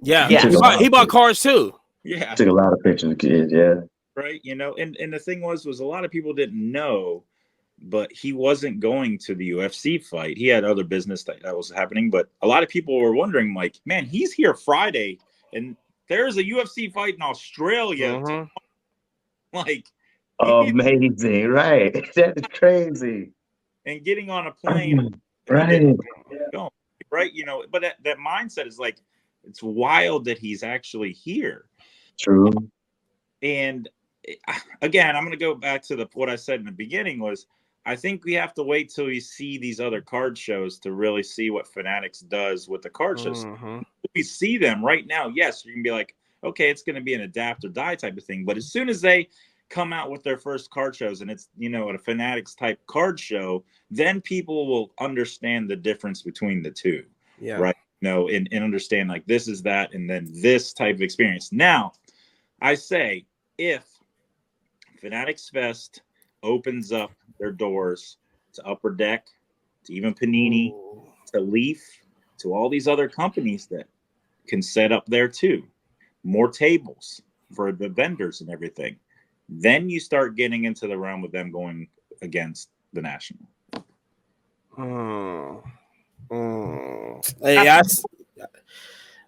he bought cars too. Yeah. Took a lot of pictures of kids, yeah. right? You know, and the thing was a lot of people didn't know, but he wasn't going to the UFC fight. He had other business that was happening, but a lot of people were wondering, like, man, he's here Friday, and there's a UFC fight in Australia. Mhm. Like, Amazing, right? That is crazy. and getting on a plane, Right. film, right? You know, but that mindset is like, it's wild that he's actually here. True. And again, I'm going to go back to what I said in the beginning was, I think we have to wait till we see these other card shows to really see what Fanatics does with the card shows. Mhm. We see them right now. Yes, you can be like, okay, it's going to be an adapt or die type of thing. But as soon as they come out with their first card shows and it's, you know, a Fanatics type card show, then people will understand the difference between the two. Yeah. Right. You know, and understand like this is that, and then this type of experience. Now, I say, if Fanatics Fest opens up their doors to Upper Deck, to even Panini, Ooh. to Leaf, to all these other companies that can set up there too, more tables for the vendors and everything, then you start getting into the realm of them going against the National. Yeah,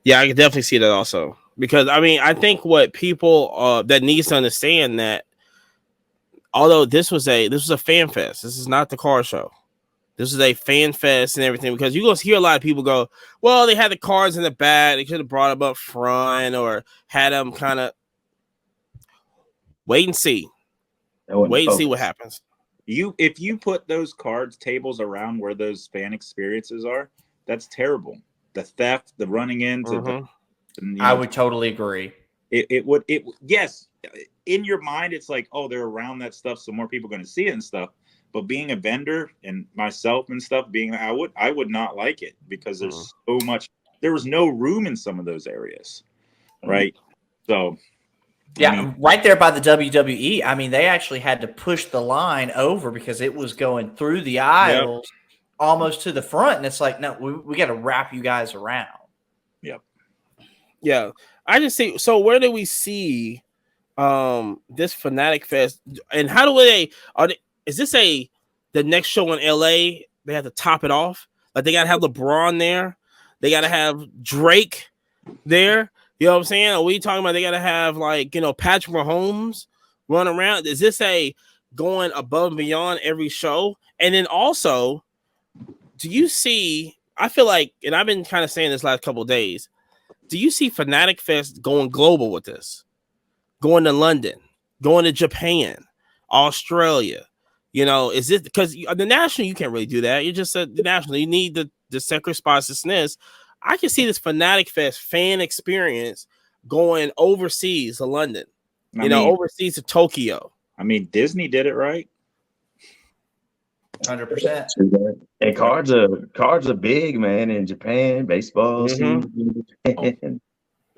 yeah, I can definitely see that also. Because I mean, I think what people that needs to understand that although this was a fan fest, this is not the car show. This is a fan fest and everything, because you're going to hear a lot of people go, well, they had the cards in the back. They should have brought them up front or had them kind of wait and see. Wait and see what happens. If you put those cards tables around where those fan experiences are, that's terrible. The theft, the running into I would totally agree. It would yes, in your mind it's like, oh, they're around that stuff, so more people are going to see it and stuff. But being a vendor and myself and stuff, I would not like it because there's so much. There was no room in some of those areas, right? So, yeah, I mean, right there by the WWE. I mean, they actually had to push the line over because it was going through the aisles almost to the front, and it's like, no, we got to wrap you guys around. Yep. Yeah, I just see. So, where do we see this Fanatic Fest, and how do is this the next show in LA? They have to top it off. Like they gotta have LeBron there. They gotta have Drake there. You know what I'm saying? Are we talking about they gotta have like, you know, Patrick Mahomes run around? Is this going above and beyond every show? And then also, do you see? I feel like, and I've been kind of saying this last couple of days. Do you see Fanatic Fest going global with this? Going to London, going to Japan, Australia, you know, is it because the National, you can't really do that. You just said the National, you need the secret spots to SNES. I can see this Fanatic Fest fan experience going overseas to London, overseas to Tokyo. I mean, Disney did it right. 100%. And cards are big, man, in Japan, baseball season. The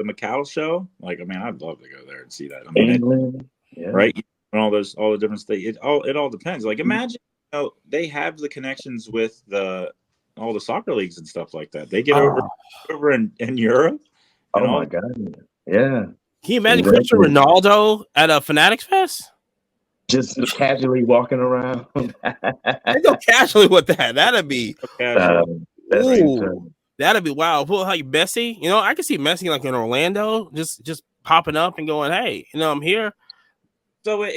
Macau show, like, I mean, I'd love to go there and see that. I mean, England, right? And all the different states. It all depends. Like, imagine, you know, they have the connections with all the soccer leagues and stuff like that. They get over in Europe. Oh my God! Yeah. Can you imagine Cristiano Ronaldo at a Fanatics Fest? Just casually walking around. I go casually with that. That'd be. That'd be wild. Well, like Messi, you know, I can see Messi like in Orlando, just popping up and going, "Hey, you know, I'm here." So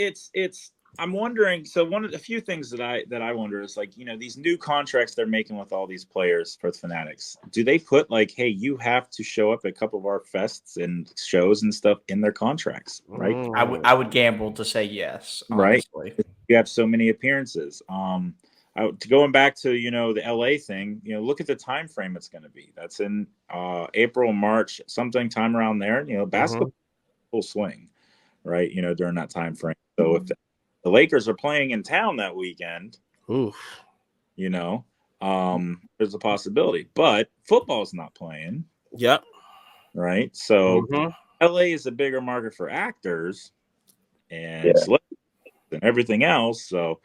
I'm wondering. So a few things that I wonder is like, you know, these new contracts they're making with all these players for the Fanatics. Do they put like, hey, you have to show up at a couple of our fests and shows and stuff in their contracts, right? I would gamble to say yes. Honestly. Right. You have so many appearances. Going back to, you know, the LA thing, you know, look at the time frame it's going to be. That's in April, March, something time around there. You know, basketball full swing, right? You know, during that time frame. So if the Lakers are playing in town that weekend, you know, there's a possibility. But football's not playing. Yep. Right. So LA is a bigger market for actors and and everything else. So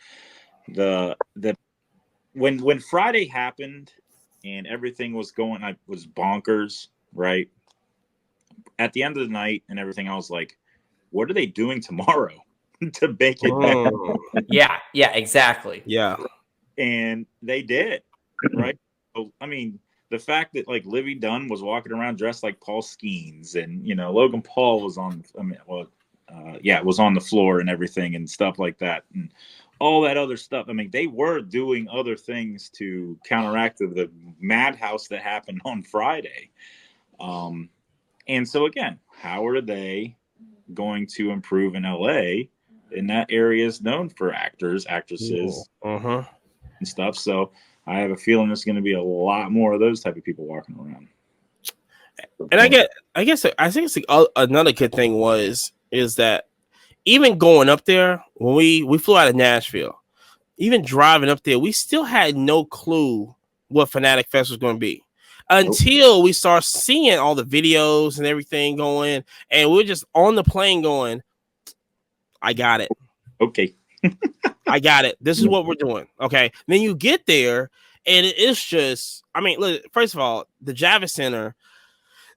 when Friday happened and everything was was bonkers, right? At the end of the night and everything, I was like, what are they doing tomorrow to make it better? Yeah, exactly. Yeah. And they did, right? So, I mean, the fact that like Livy Dunn was walking around dressed like Paul Skeens, and Logan Paul was on, was on the floor and everything and stuff like that, and all that other stuff. I mean, they were doing other things to counteract the madhouse that happened on Friday. And so again, how are they going to improve in LA? And that area is known for actors, actresses, and stuff. So I have a feeling there's going to be a lot more of those type of people walking around. And I think it's another good thing is that even going up there, when we flew out of Nashville, even driving up there, we still had no clue what Fanatic Fest was going to be until we start seeing all the videos and everything going, and we're just on the plane going, I got it. Okay. I got it. This is what we're doing. Okay. Then you get there, and it's just, I mean, look, first of all, the Javits Center,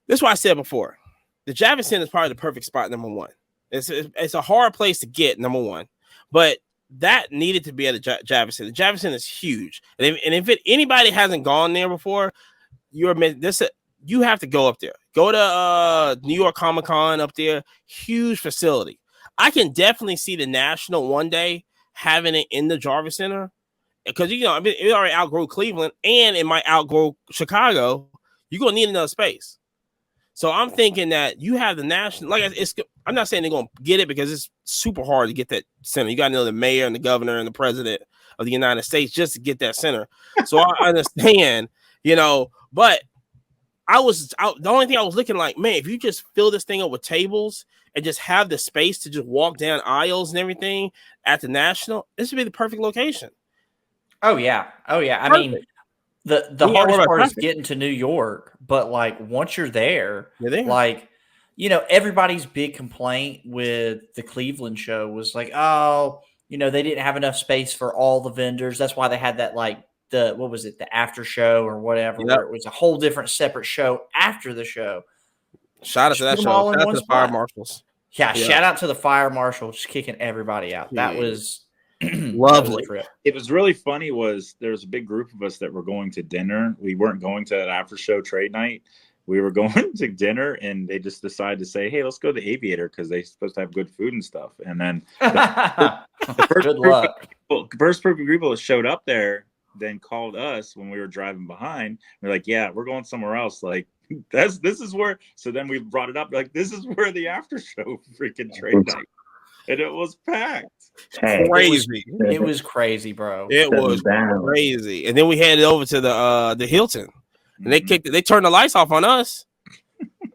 this is what I said before. The Javits Center is probably the perfect spot, number one. It's a hard place to get, number one. But that needed to be at the Javits Center. The Javits Center is huge. And if anybody hasn't gone there before, you have to go up there. Go to New York Comic Con up there. Huge facility. I can definitely see the National one day having it in the Javits Center, because it already outgrow Cleveland and it might outgrow Chicago. You're gonna need another space. So I'm thinking that you have the National. I'm not saying they're gonna get it, because it's super hard to get that center. You got to know the mayor and the governor and the president of the United States just to get that center. So I understand, but the only thing I was looking like, man, if you just fill this thing up with tables and just have the space to just walk down aisles and everything at the National, this would be the perfect location. Oh yeah. I mean, the hardest part is getting to New York, but like once you're there, like, everybody's big complaint with the Cleveland show was like, oh, they didn't have enough space for all the vendors. That's why they had that, like, the after show or whatever, where it was a whole different separate show after the show. Shout out to that show. Shout out to the fire marshals. Yeah, shout out to the fire marshal just kicking everybody out. That was lovely. It was really funny. There was a big group of us that were going to dinner. We weren't going to that after show trade night. We were going to dinner, and they just decided to say, "Hey, let's go to the Aviator because they're supposed to have good food and stuff." And then the first group of people that showed up there then called us when we were driving behind. We're like, "Yeah, we're going somewhere else." Like, this is where. So then we brought it up, like, this is where the after show freaking trade night, and it was packed. Crazy. It was crazy, bro. It was crazy. And then we headed over to the Hilton, and they turned the lights off on us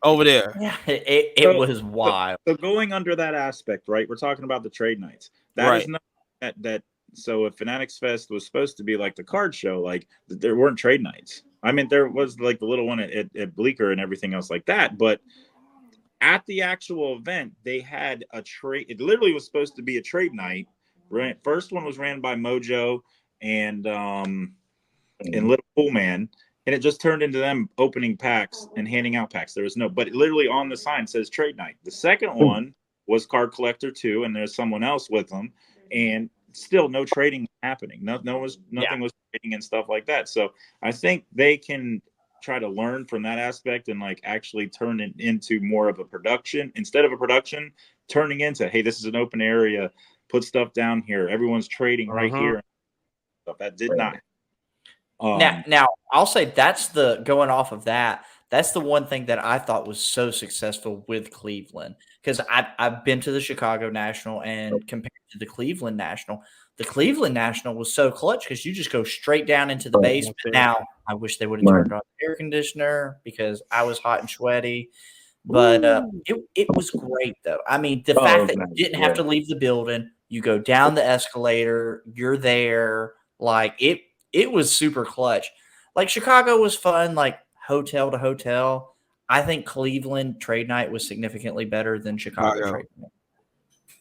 over there. Yeah, it was wild. So going under that aspect, right? We're talking about the trade nights. That is not that. So if Fanatics Fest was supposed to be like the card show, like, there weren't trade nights. I mean, there was like the little one at Bleecker and everything else like that, but at the actual event, they had a trade. It literally was supposed to be a trade night. Right? First one was ran by Mojo and Little Pool Man, and it just turned into them opening packs and handing out packs. There was but literally on the sign says trade night. The second one was Card Collector 2, and there's someone else with them, and still no trading happening. Nothing was trading and stuff like that. So I think they can try to learn from that aspect and like actually turn it into more of a production instead of a production, turning into, hey, this is an open area, put stuff down here, everyone's trading right here. That did not. Now I'll say that's going off of that. That's the one thing that I thought was so successful with Cleveland, because I've been to the Chicago National, and compared to the Cleveland National was so clutch because you just go straight down into the basement. Now, I wish they would have turned on the air conditioner because I was hot and sweaty, but it was great though. I mean, the fact that you didn't have to leave the building, you go down the escalator, you're there, like it was super clutch. Like, Chicago was fun, like hotel to hotel. I think Cleveland trade night was significantly better than Chicago trade night.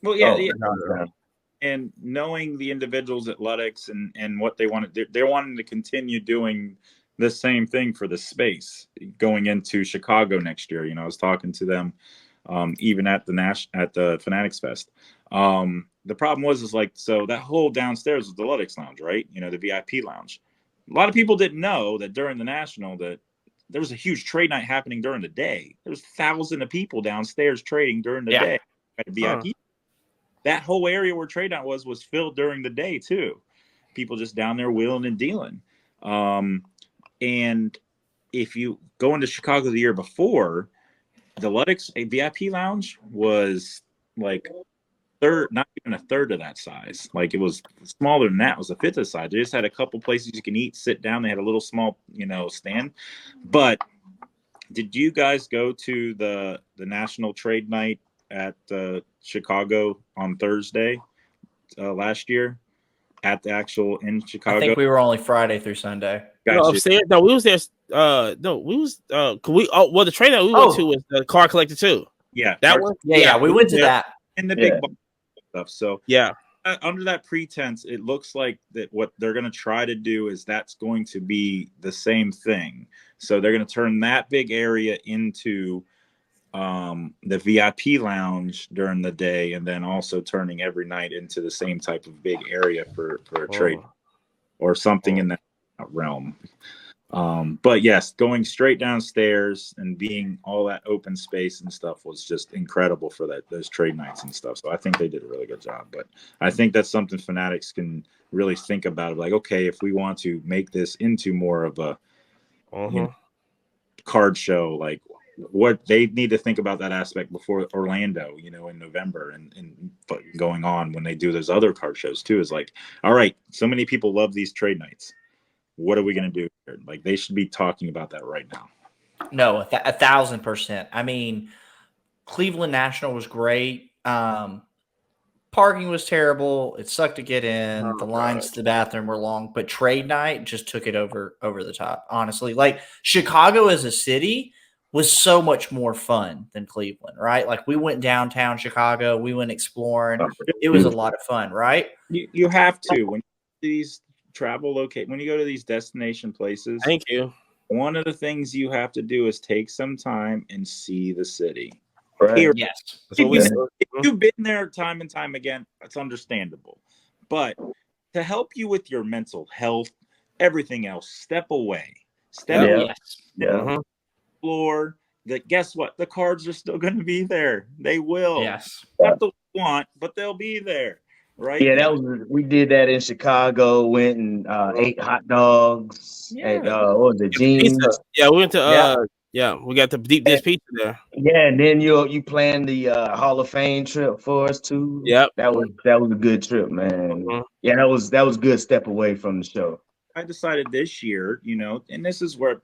Well, yeah. And knowing the individuals at Ludex and what they want to do, they're wanting to continue doing the same thing for the space going into Chicago next year. I was talking to them even at the Fanatics Fest. The problem was like, so that whole downstairs was the Luddigs Lounge, right? You know, the VIP lounge. A lot of people didn't know that during the National that there was a huge trade night happening during the day. There was thousands of people downstairs trading during the day at VIP. That whole area where trade night was filled during the day too. People just down there wheeling and dealing. And if you go into Chicago the year before, the Luddigs VIP lounge was like not even a third of that size. Like it was smaller than that. It was a fifth of the size. They just had a couple places you can eat, sit down. They had a little small, stand. But did you guys go to the National Trade Night at Chicago on Thursday last year at the actual in Chicago? I think we were only Friday through Sunday. No, upstairs. No, we was there. No, we was. Well, the trade night we went to was the Car Collector too. Yeah, that one. Yeah, we went to that in the big stuff. So yeah, under that pretense, it looks like that what they're going to try to do is that's going to be the same thing. So they're going to turn that big area into the VIP lounge during the day, and then also turning every night into the same type of big area for a trade or something in that realm. But yes, going straight downstairs and being all that open space and stuff was just incredible for those trade nights and stuff. So I think they did a really good job. But I think that's something Fanatics can really think about. Like, okay, if we want to make this into more of a card show, like what they need to think about that aspect before Orlando, in November and going on when they do those other card shows too, is like, all right, so many people love these trade nights. What are we going to do here? Like, they should be talking about that right now. No, 1,000%. I mean, Cleveland National was great. Parking was terrible. It sucked to get in. The lines to the bathroom were long, but trade night just took it over the top. Honestly, like Chicago as a city was so much more fun than Cleveland, right? Like we went downtown Chicago, we went exploring. It was a lot of fun, right? You have to when these when you go to these destination places. Thank you. One of the things you have to do is take some time and see the city. Right. Yes. If you've been there time and time again, that's understandable. But to help you with your mental health, everything else, step away. Explore. Guess what? The cards are still going to be there. They will. Yes. Not the want, but they'll be there. Right. Yeah, we did that in Chicago. Went and ate hot dogs at what was it, Jeans? Yeah, we went to we got the deep dish pizza there. Yeah, and then you planned the Hall of Fame trip for us too. Yep, that was a good trip, man. Yeah, that was a good step away from the show. I decided this year, and this is where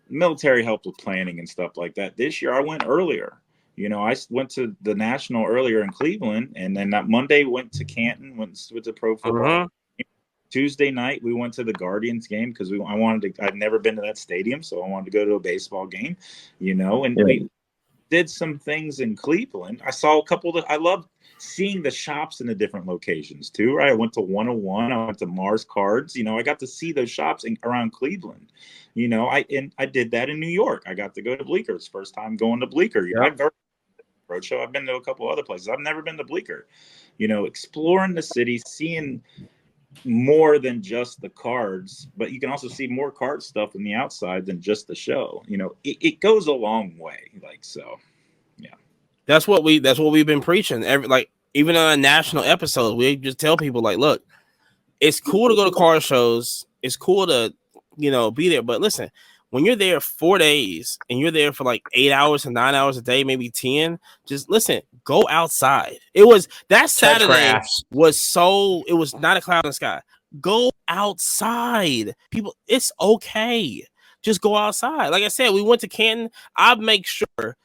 military helped with planning and stuff like that. This year I went earlier. I went to the National earlier in Cleveland, and then that Monday went to Canton, went to pro football. Tuesday night we went to the Guardians game because I'd never been to that stadium, so I wanted to go to a baseball game, and we did some things in Cleveland. I saw a couple I loved seeing the shops in the different locations too, right? I went to 101, I went to Mars Cards, I got to see those shops around Cleveland. I did that in New York. I got to go to Bleecker. First time going to Bleecker. I've heard Roadshow. I've been to a couple other places. I've never been to Bleecker. Exploring the city, seeing more than just the cards, but you can also see more card stuff in the outside than just the show. It goes a long way. That's what we've been preaching. Even on a national episode, we just tell people like, look, it's cool to go to car shows. It's cool to, be there. But listen, when you're there 4 days and you're there for like 8 hours to 9 hours a day, maybe 10, just listen, go outside. It was that Saturday it was not a cloud in the sky. Go outside. People, it's okay. Just go outside. Like I said, we went to Canton. I'll make sure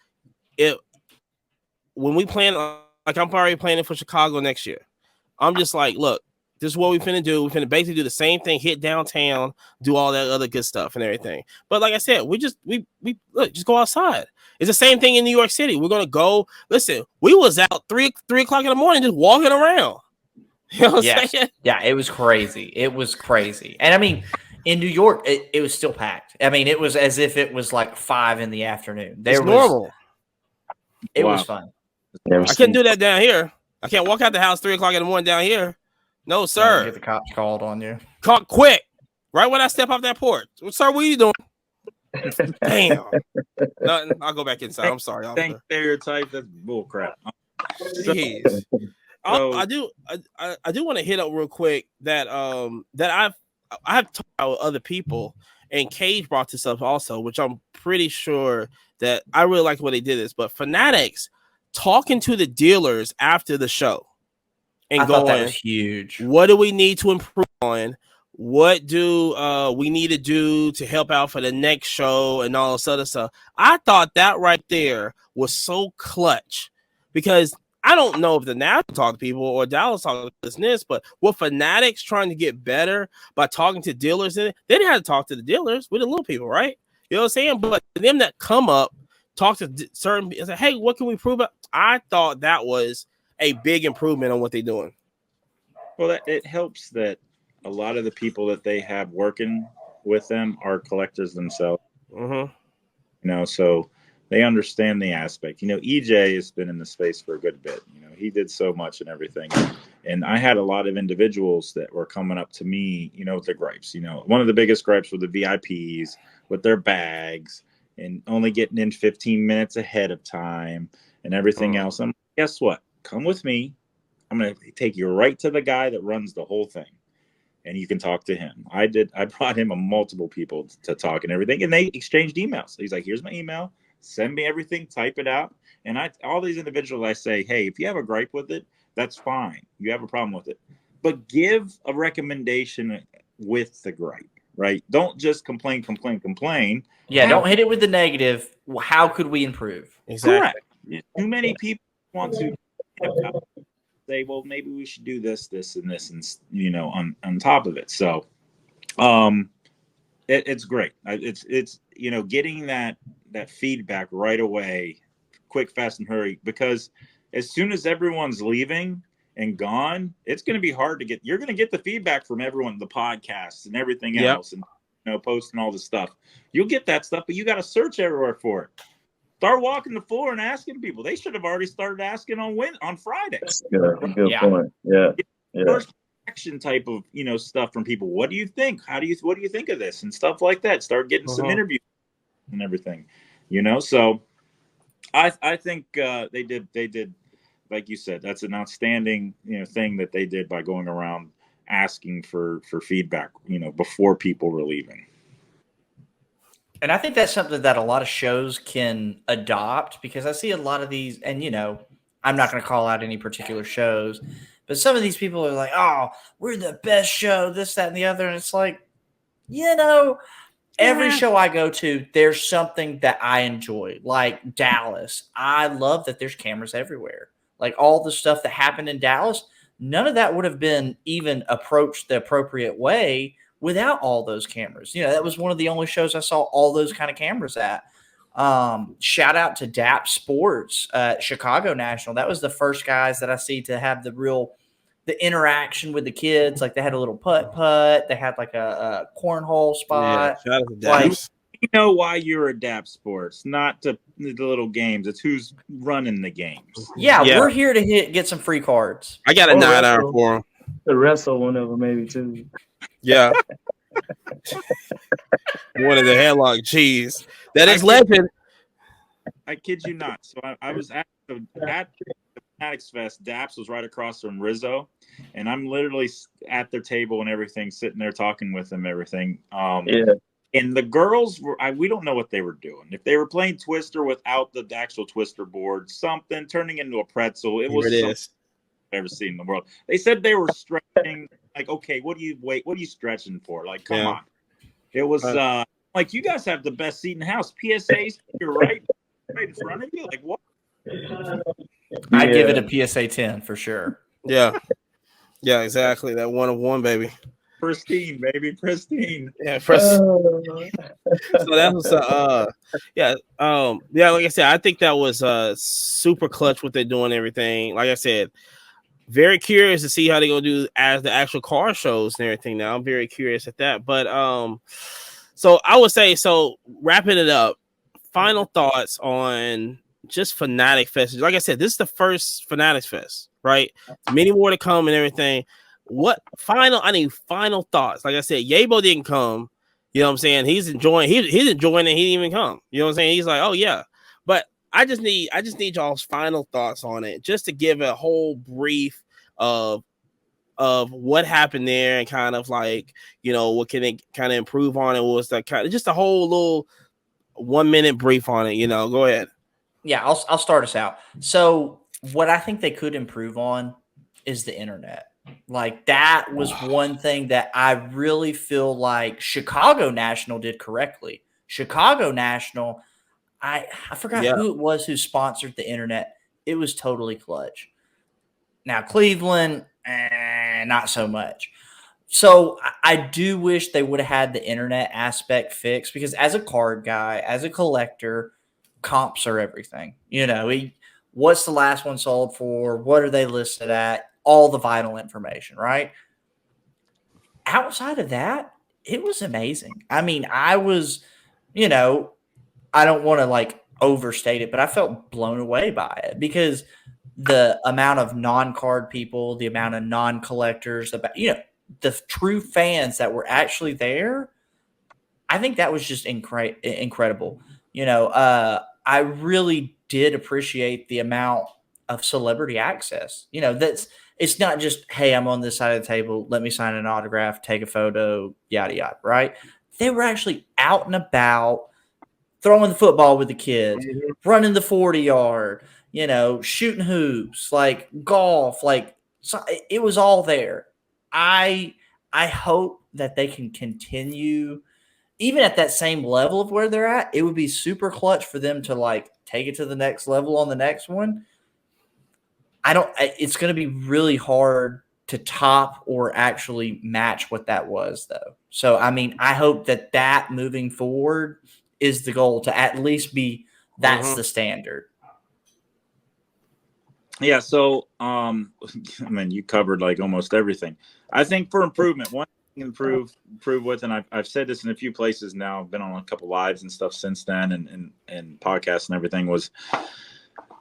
when we plan, like I'm already planning for Chicago next year. I'm just like, look, this is what we're finna do. We're finna basically do the same thing, hit downtown, do all that other good stuff and everything. But like I said, we just go outside. It's the same thing in New York City. We're gonna go. Listen, we was out 3 o'clock in the morning just walking around. You know what I'm saying? Yeah, it was crazy. It was crazy. And I mean, in New York, it was still packed. I mean, it was as if it was like 5 in the afternoon. It's normal. It Wow. was fun. Never I couldn't seen do that down here. I can't walk out the house 3 o'clock in the morning down here. No, Yeah, sir. get the cops called on you. Caught quick. Right when I step off that porch. Well, sir, what are you doing? Damn. Nothing. I'll go back inside. I'm sorry, Thank officer. stereotype. That's bullcrap. Jeez. So- I do want to hit up real quick that that I've talked about with other people, and Cage brought this up also, which I'm pretty sure that I really like the way they did this. But Fanatics talking to the dealers after the show and I thought that going, was huge. what do we need to improve on? What do we need to do to help out for the next show and all this other stuff? I thought that right there was so clutch, because I don't know if the National talk to people or Dallas talk to this, but what Fanatics trying to get better by talking to dealers, they didn't have to talk to the dealers with the little people, right? You know what I'm saying? But them that come up, talk to certain, say, hey, what can we improve? I thought that was a big improvement on what they're doing. Well, it helps that a lot of the people that they have working with them are collectors themselves. Mm-hmm. You know, so they understand the aspect. You know, EJ has been in the space for a good bit. You know, he did so much and everything. And I had a lot of individuals that were coming up to me, you know, with their gripes. You know, one of the biggest gripes were the VIPs with their bags and only getting in 15 minutes ahead of time and everything else. And guess what? Come with me. I'm going to take you right to the guy that runs the whole thing, and you can talk to him. I brought him multiple people to talk and everything, and they exchanged emails. He's like, here's my email. Send me everything, type it out. And all these individuals, I say, hey, if you have a gripe with it, that's fine. You have a problem with it. But give a recommendation with the gripe, right? Don't just complain. Yeah, don't hit it with the negative. How could we improve? Exactly. Correct. Too many people want to say, well, maybe we should do this, and this, and, you know, on top of it. So it's great. It's you know, getting that feedback right away, quick, fast, and hurry, because as soon as everyone's leaving and gone, it's going to be hard to get. You're going to get the feedback from everyone, the podcasts and everything else, and, you know, posting all this stuff. You'll get that stuff, but you got to search everywhere for it. Start walking the floor and asking people. They should have already started asking on Friday. That's good point. Yeah. First action type of, you know, stuff from people. What do you think? What do you think of this and stuff like that? Start getting some interviews and everything, you know. So I think they did like you said. That's an outstanding, you know, thing that they did by going around asking for feedback, you know, before people were leaving. And I think that's something that a lot of shows can adopt, because I see a lot of these, and, you know, I'm not going to call out any particular shows, but some of these people are like, oh, we're the best show, this, that, and the other. And it's like, you know, every show I go to, there's something that I enjoy. Like Dallas, I love that there's cameras everywhere. Like all the stuff that happened in Dallas, none of that would have been even approached the appropriate way without all those cameras. You know, that was one of the only shows I saw all those kind of cameras at. Shout out to DAP Sports, Chicago National. That was the first guys that I see to have the interaction with the kids. Like they had a little putt. They had like a cornhole spot. Yeah, shout out to Like, Dallas. You know why you're a DAP Sports, not the little games. It's who's running the games. yeah, Yeah. we're here to get some free cards. I got a 9-iron for him. The wrestle one of them maybe too. Yeah. One of the headlock. Jeez. That is legend. I kid you not. So I was at the Fanatics Fest. DAPS was right across from Rizzo, and I'm literally at their table and everything, sitting there talking with them, everything. And the girls were, we don't know what they were doing. If they were playing Twister without the actual Twister board, something turning into a pretzel. It was something I've ever seen in the world. They said they were stretching. Like, okay, what are you stretching for? Like, come on. It was like, you guys have the best seat in the house. PSA's you're right in front of you. Like, what? I give it a PSA 10 for sure. Yeah. Yeah, exactly. That 1 of 1, baby. Pristine, baby, pristine. Yeah, so that was like I said, I think that was super clutch what they're doing, everything. Like I said, very curious to see how they're gonna do as the actual car shows and everything. Now I'm very curious at that. But so I would say, so wrapping it up, final thoughts on just Fanatic Fest. Like I said, this is the first Fanatics Fest, right? Many more to come and everything. I need final thoughts. Like I said, Yabo didn't come. You know what I'm saying? He's enjoying it. He didn't even come. You know what I'm saying? He's like, oh yeah. But I just need y'all's final thoughts on it, just to give a whole brief of what happened there and kind of like, you know, what can it kind of improve on it. What was that kind of just a whole little 1 minute brief on it, you know? Go ahead. Yeah, I'll start us out. So what I think they could improve on is the internet. Like that was one thing that I really feel like Chicago National did correctly. Chicago National, I forgot who it was who sponsored the internet. It was totally clutch. Now Cleveland, not so much. So I do wish they would have had the internet aspect fixed, because as a card guy, as a collector, comps are everything. You know, what's the last one sold for? What are they listed at? All the vital information, right? Outside of that, it was amazing. I mean, I was, you know, I don't want to like overstate it, but I felt blown away by it, because the amount of non-card people, the amount of non-collectors, the true fans that were actually there, I think that was just incredible. You know, I really did appreciate the amount of celebrity access. You know, it's not just, hey, I'm on this side of the table, let me sign an autograph, take a photo, yada, yada, right? They were actually out and about, throwing the football with the kids, running the 40-yard, you know, shooting hoops, like golf, like so it was all there. I hope that they can continue even at that same level of where they're at. It would be super clutch for them to like take it to the next level on the next one. It's going to be really hard to top or actually match what that was, though. So, I mean, I hope that moving forward is the goal, to at least be that's the standard. Yeah, so I mean, you covered like almost everything. I think for improvement, one thing to improve with, and I've said this in a few places now. I've been on a couple lives and stuff since then, and podcasts and everything, was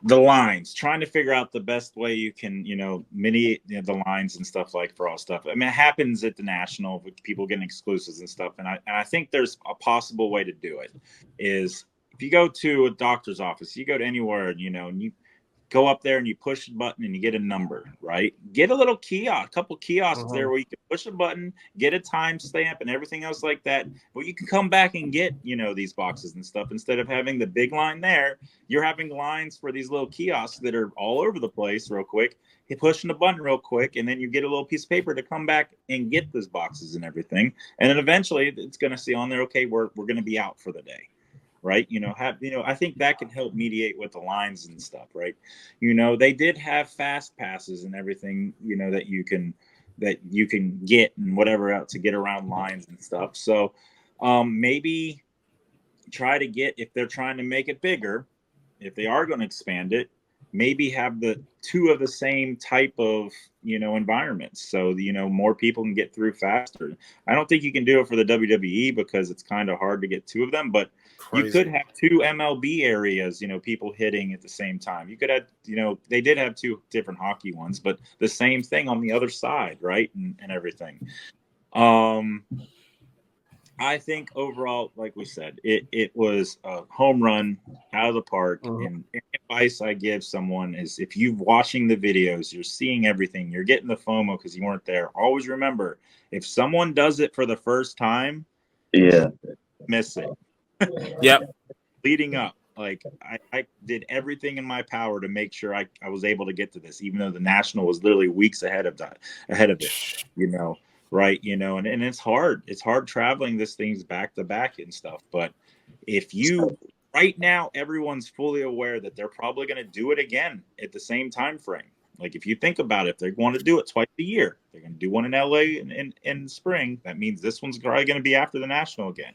the lines. Trying to figure out the best way you can, you know, the lines and stuff, like for all stuff. I mean, it happens at the National with people getting exclusives and stuff, and I think there's a possible way to do it. Is if you go to a doctor's office, you go to anywhere, you know, and you go up there and you push a button and you get a number, right? Get a little kiosk, a couple kiosks there where you can push a button, get a time stamp and everything else like that. But you can come back and get, you know, these boxes and stuff. Instead of having the big line there, you're having lines for these little kiosks that are all over the place real quick. You're pushing a button real quick, and then you get a little piece of paper to come back and get those boxes and everything. And then eventually it's going to say on there, okay, we're going to be out for the day. Right. I think that can help mediate with the lines and stuff. Right. You know, they did have fast passes and everything, you know, that you can get and whatever else to get around lines and stuff. So maybe try to get, if they're trying to make it bigger, if they are going to expand it, maybe have the two of the same type of, you know, environments. So, you know, more people can get through faster. I don't think you can do it for the WWE because it's kind of hard to get two of them, but you could have two MLB areas, you know, people hitting at the same time. You could have, you know, they did have two different hockey ones, but the same thing on the other side, right? And everything. I think overall, like we said, it was a home run out of the park. And advice I give someone is, if you're watching the videos, you're seeing everything, you're getting the FOMO because you weren't there. Always remember, if someone does it for the first time, miss it. Leading up, like I did everything in my power to make sure I was able to get to this, even though the National was literally weeks ahead of it, you know. Right. You know, and it's hard. It's hard traveling this things back to back and stuff. But if you right now, everyone's fully aware that they're probably going to do it again at the same time frame. Like, if you think about it, they want to do it twice a year. They're going to do one in LA in spring. That means this one's probably going to be after the National again.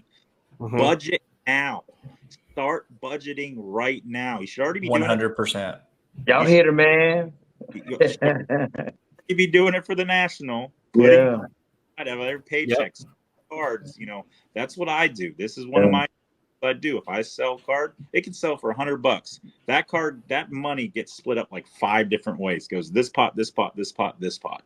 Budget now. Start budgeting right now. You should already be 100%. Y'all hit her, man. You be doing it for the National. Their paychecks, cards, you know, that's what I do. This is one of my I do. If I sell a card, it can sell for $100. That card, that money gets split up like 5 different ways. It goes this pot, this pot, this pot, this pot.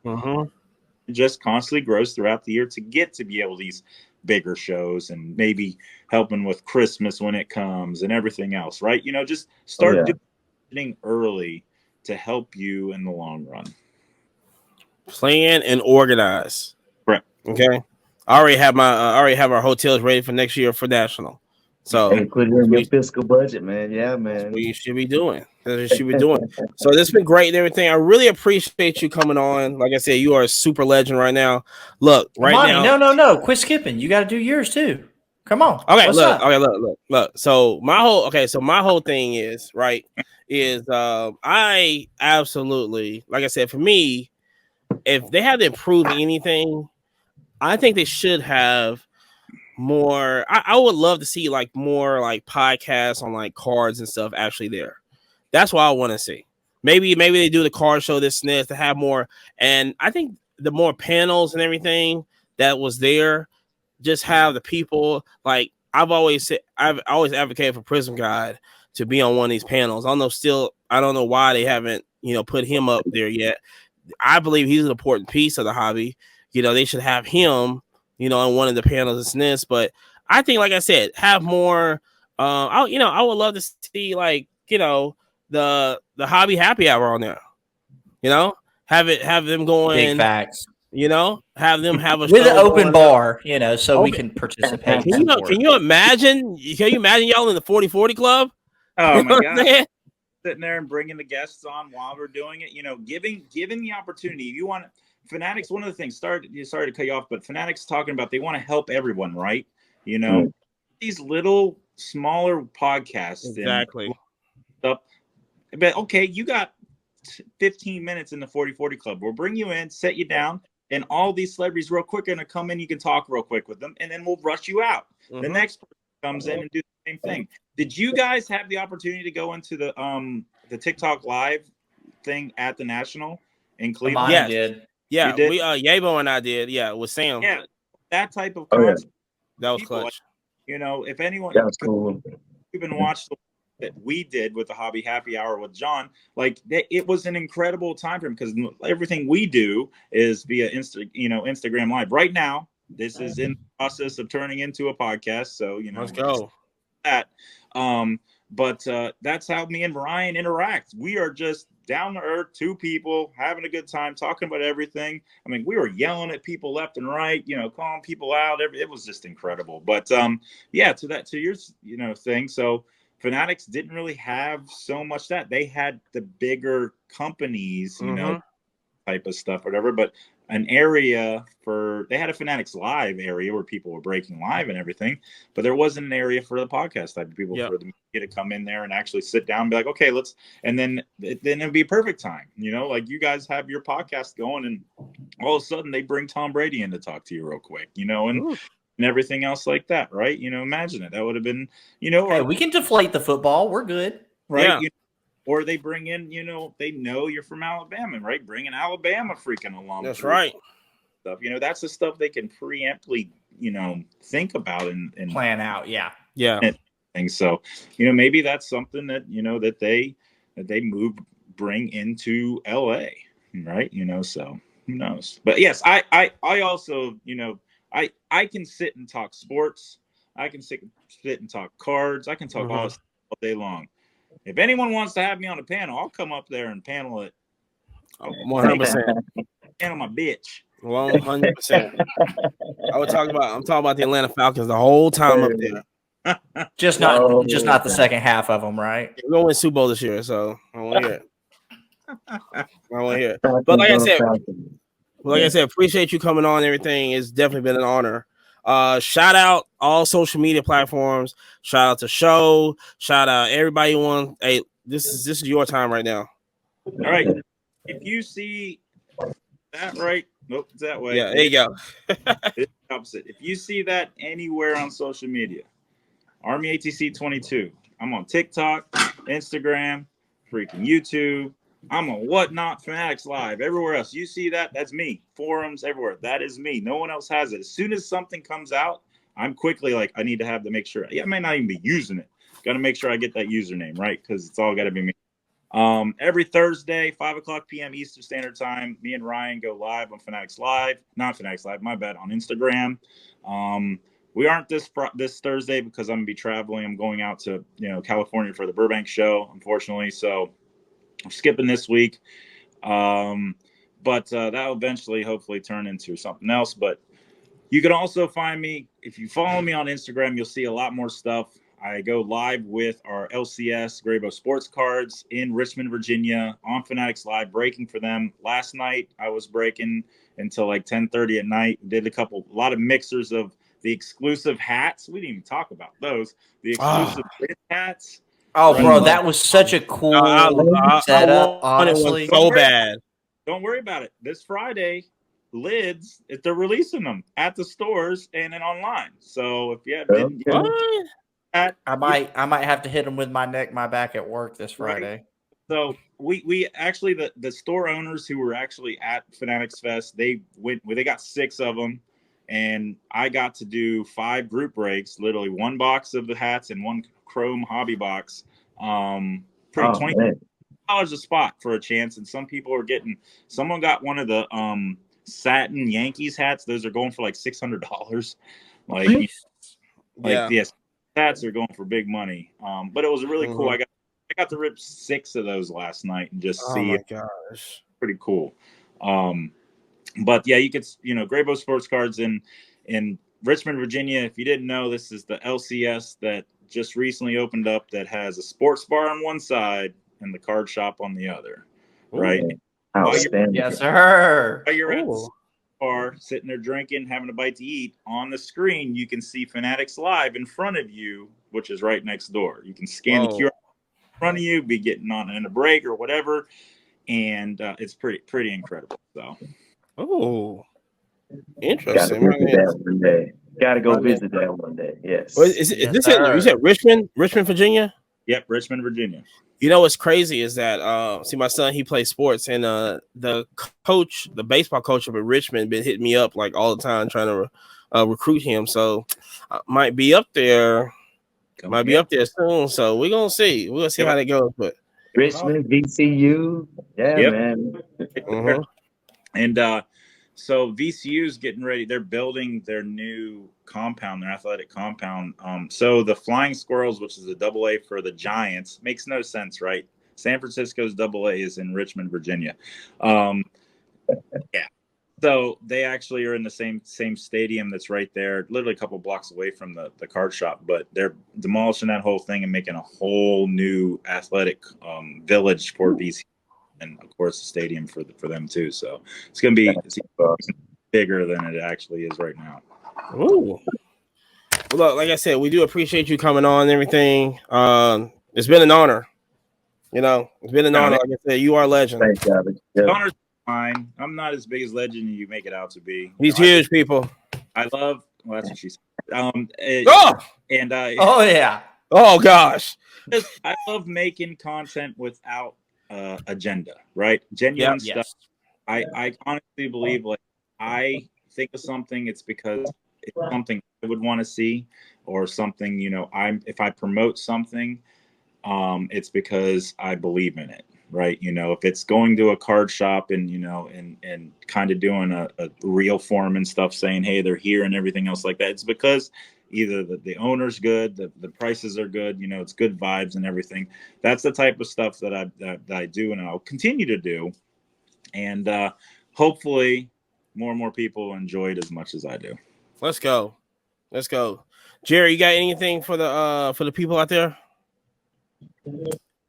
It just constantly grows throughout the year to get to be able to these bigger shows and maybe helping with Christmas when it comes and everything else, right? Just start doing early to help you in the long run. Plan and organize. Correct. Okay. I already have our hotels ready for next year for national. So hey, put it in your fiscal budget, man. Yeah, man. That's what you should be doing. That's what you should be doing. So this has been great and everything. I really appreciate you coming on. Like I said, you are a super legend right now. Look, right now. No. Quit skipping. You got to do yours too. Come on. Okay, What's look. up? Okay, look. So my whole thing is I absolutely, like I said, for me, if they have to improve anything, I think they should have more. I would love to see like more like podcasts on like cards and stuff actually there. That's what I want to see. Maybe they do the card show this to have more. And I think the more panels and everything that was there, just have the people like I've always advocated for Prism Guide to be on one of these panels. I don't know why they haven't put him up there yet. I believe he's an important piece of the hobby. They should have him on one of the panels and this, but I think, like I said, have more. I would love to see like the hobby happy hour on there. Have them going. Big facts. Have them have a with show an open going bar, so we can participate. Can you imagine? Can you imagine y'all in the 40/40 club? Oh my god! Sitting there and bringing the guests on while we're doing it. Giving the opportunity. If you want. Fanatics, one of the things, sorry to cut you off, but Fanatics talking about they want to help everyone, right? These little smaller podcasts. Exactly. And stuff. But okay, you got 15 minutes in the 40/40 club. We'll bring you in, set you down, and all these celebrities real quick are going to come in. You can talk real quick with them, and then we'll rush you out. The next person comes in and do the same thing. Did you guys have the opportunity to go into the TikTok live thing at the National in Cleveland? Yes. Did. Yeah, we Yabo and I did. Yeah, with Sam. Yeah, that type of concept. That was clutch. If anyone that's cool. Even watched that we did with the Hobby Happy Hour with John, like it was an incredible time for him because everything we do is via Instagram Live. Right now, this is in the process of turning into a podcast. So let's go. That. But that's how me and Ryan interact. We are just down to earth, 2 people having a good time, talking about everything. I mean, we were yelling at people left and right, calling people out. It was just incredible. But to your thing. So Fanatics didn't really have so much that they had the bigger companies, type of stuff, whatever. But an area they had a Fanatics Live area where people were breaking live and everything, but there wasn't an area for the podcast type of people for the media to come in there and actually sit down and be like, okay, and then it'd be a perfect time, like you guys have your podcast going and all of a sudden they bring Tom Brady in to talk to you real quick, and everything else like that, right? Imagine it. That would have been, hey, we can deflate the football. We're good. Right. Yeah. Or they bring in, they know you're from Alabama, right? Bring an Alabama freaking along. That's right. Stuff. That's the stuff they can preemptly, think about and plan out. Yeah. Yeah. And so, maybe that's something that, that they bring into LA, right? So who knows? But yes, I also, I can sit and talk sports. I can sit and talk cards. I can talk all day long. If anyone wants to have me on a panel, I'll come up there and panel it. 100%. Panel my bitch. 100%. I'm talking about the Atlanta Falcons the whole time up there. Just not the second half of them, right? We're gonna win Super Bowl this year, so I want to hear it. But like I said, appreciate you coming on and everything. It's definitely been an honor. Shout out all social media platforms. Shout out to show. Shout out everybody you want. Hey, this is your time right now. All right. If you see that right, nope, it's that way. Yeah, there you go. It's the opposite. If you see that anywhere on social media, ARMYATC22. I'm on TikTok, Instagram, freaking YouTube. I'm on Whatnot, Fanatics Live, everywhere else. You see that? That's me. Forums, everywhere. That is me. No one else has it. As soon as something comes out, I'm quickly like, I need to have to make sure. Yeah, I might not even be using it. Got to make sure I get that username right because it's all got to be me. Every Thursday, 5:00 p.m. Eastern Standard Time, me and Ryan go live on Fanatics Live. Not Fanatics Live, my bad, on Instagram. We aren't this Thursday because I'm gonna be traveling. I'm going out to California for the Burbank show, unfortunately. So I'm skipping this week. But that'll eventually, hopefully, turn into something else. But you can also find me if you follow me on Instagram. You'll see a lot more stuff. I go live with our LCS Grabo Sports Cards in Richmond, Virginia on Fanatics Live, breaking for them. Last night, I was breaking until like 10:30 at night. Did a lot of mixers of the exclusive hats. We didn't even talk about those. The exclusive hats. Oh, Right. bro, that was such a cool setup, honestly. So bad. Don't worry about it. This Friday, lids, if they're releasing them at the stores and then online. So if you didn't get I might have to hit them with my back at work this Friday. Right. So we actually the store owners who were actually at Fanatics Fest, they got 6 of them, and I got to do 5 group breaks, literally 1 box of the hats and 1 chrome hobby box. $20 a spot for a chance, and some people are getting. Someone got one of the satin Yankees hats. Those are going for like $600. Yes. Hats are going for big money. But it was really cool. I got to rip 6 of those last night and just see it. Gosh. Pretty cool. But yeah, you could, Grabo Sports Cards in Richmond, Virginia. If you didn't know, this is the LCS that just recently opened up that has a sports bar on one side and the card shop on the other. Right? Yes, sir. While you're at the bar, sitting there drinking, having a bite to eat, on the screen, you can see Fanatics Live in front of you, which is right next door. You can scan the QR in front of you, be getting on in a break or whatever, and it's pretty incredible. So, interesting. Gotta go visit that one day. Yes. Is this you said Richmond, Virginia? Yep, Richmond, Virginia. You know what's crazy is that see, my son, he plays sports, and the baseball coach up at Richmond been hitting me up like all the time trying to recruit him. So I might be up there. Be up there soon. So we're gonna see. We'll see how that goes. But Richmond, VCU, man. And so VCU's getting ready. They're building their new compound, their athletic compound. So the Flying Squirrels, which is a AA for the Giants, makes no sense, right? San Francisco's AA is in Richmond, Virginia. So they actually are in the same stadium that's right there, literally a couple blocks away from the card shop. But they're demolishing that whole thing and making a whole new athletic village for VCU. And of course, the stadium for them too. So it's going to be bigger than it actually is right now. Ooh. Well, look, like I said, we do appreciate you coming on and everything. It's been an honor. It's been an honor. Like I said, you are a legend. Thanks, The honor's mine. I'm not as big as legend as you make it out to be. He's huge, people. I love. Well, that's what she said. Oh gosh. I love making content without agenda, right? Genuine stuff. I honestly believe, like, I think of something, it's because it's something I would want to see, or something, if I promote something, it's because I believe in it, right? If it's going to a card shop and and kind of doing a reel form and stuff, saying, hey, they're here and everything else like that, it's because either the owner's good, the prices are good, it's good vibes and everything. That's the type of stuff that I do, and I'll continue to do. And hopefully more and more people enjoy it as much as I do. Let's go. Jerry, you got anything for the people out there?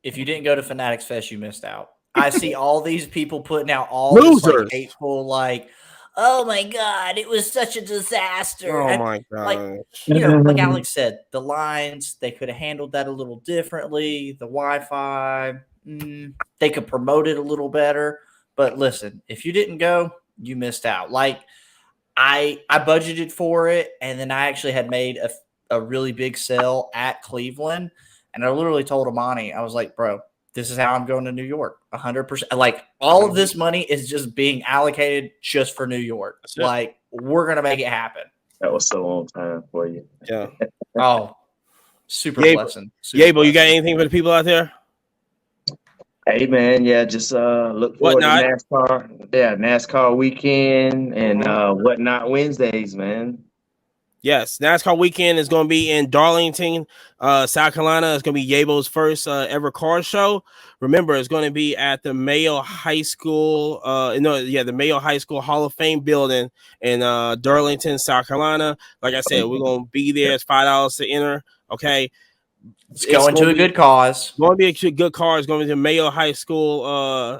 If you didn't go to Fanatics Fest, you missed out. I see all these people putting out all losers, this hateful, oh my God, it was such a disaster. Oh my God. Like Alex said, the lines, they could have handled that a little differently. The Wi-Fi, they could promote it a little better. But listen, if you didn't go, you missed out. I budgeted for it, and then I actually had made a really big sale at Cleveland, and I literally told Amani, I was like, bro, this is how I'm going to New York, 100%. All of this money is just being allocated just for New York. We're going to make it happen. That was so on time for you. Yeah. Oh, super Yabo, blessing. Super Yabo, you got blessing. anything for the people out there? Hey man, yeah, just look forward to Whatnot. NASCAR. Yeah, NASCAR weekend and whatnot Wednesdays, man. Yes, NASCAR weekend is going to be in Darlington, South Carolina. It's going to be Yabo's first ever car show. Remember, it's going to be at the Mayo High School. The Mayo High School Hall of Fame building in Darlington, South Carolina. Like I said, we're going to be there. It's $5 to enter. Okay. It's going to a good cause. Going to be a good car. It's going to be the Mayo High School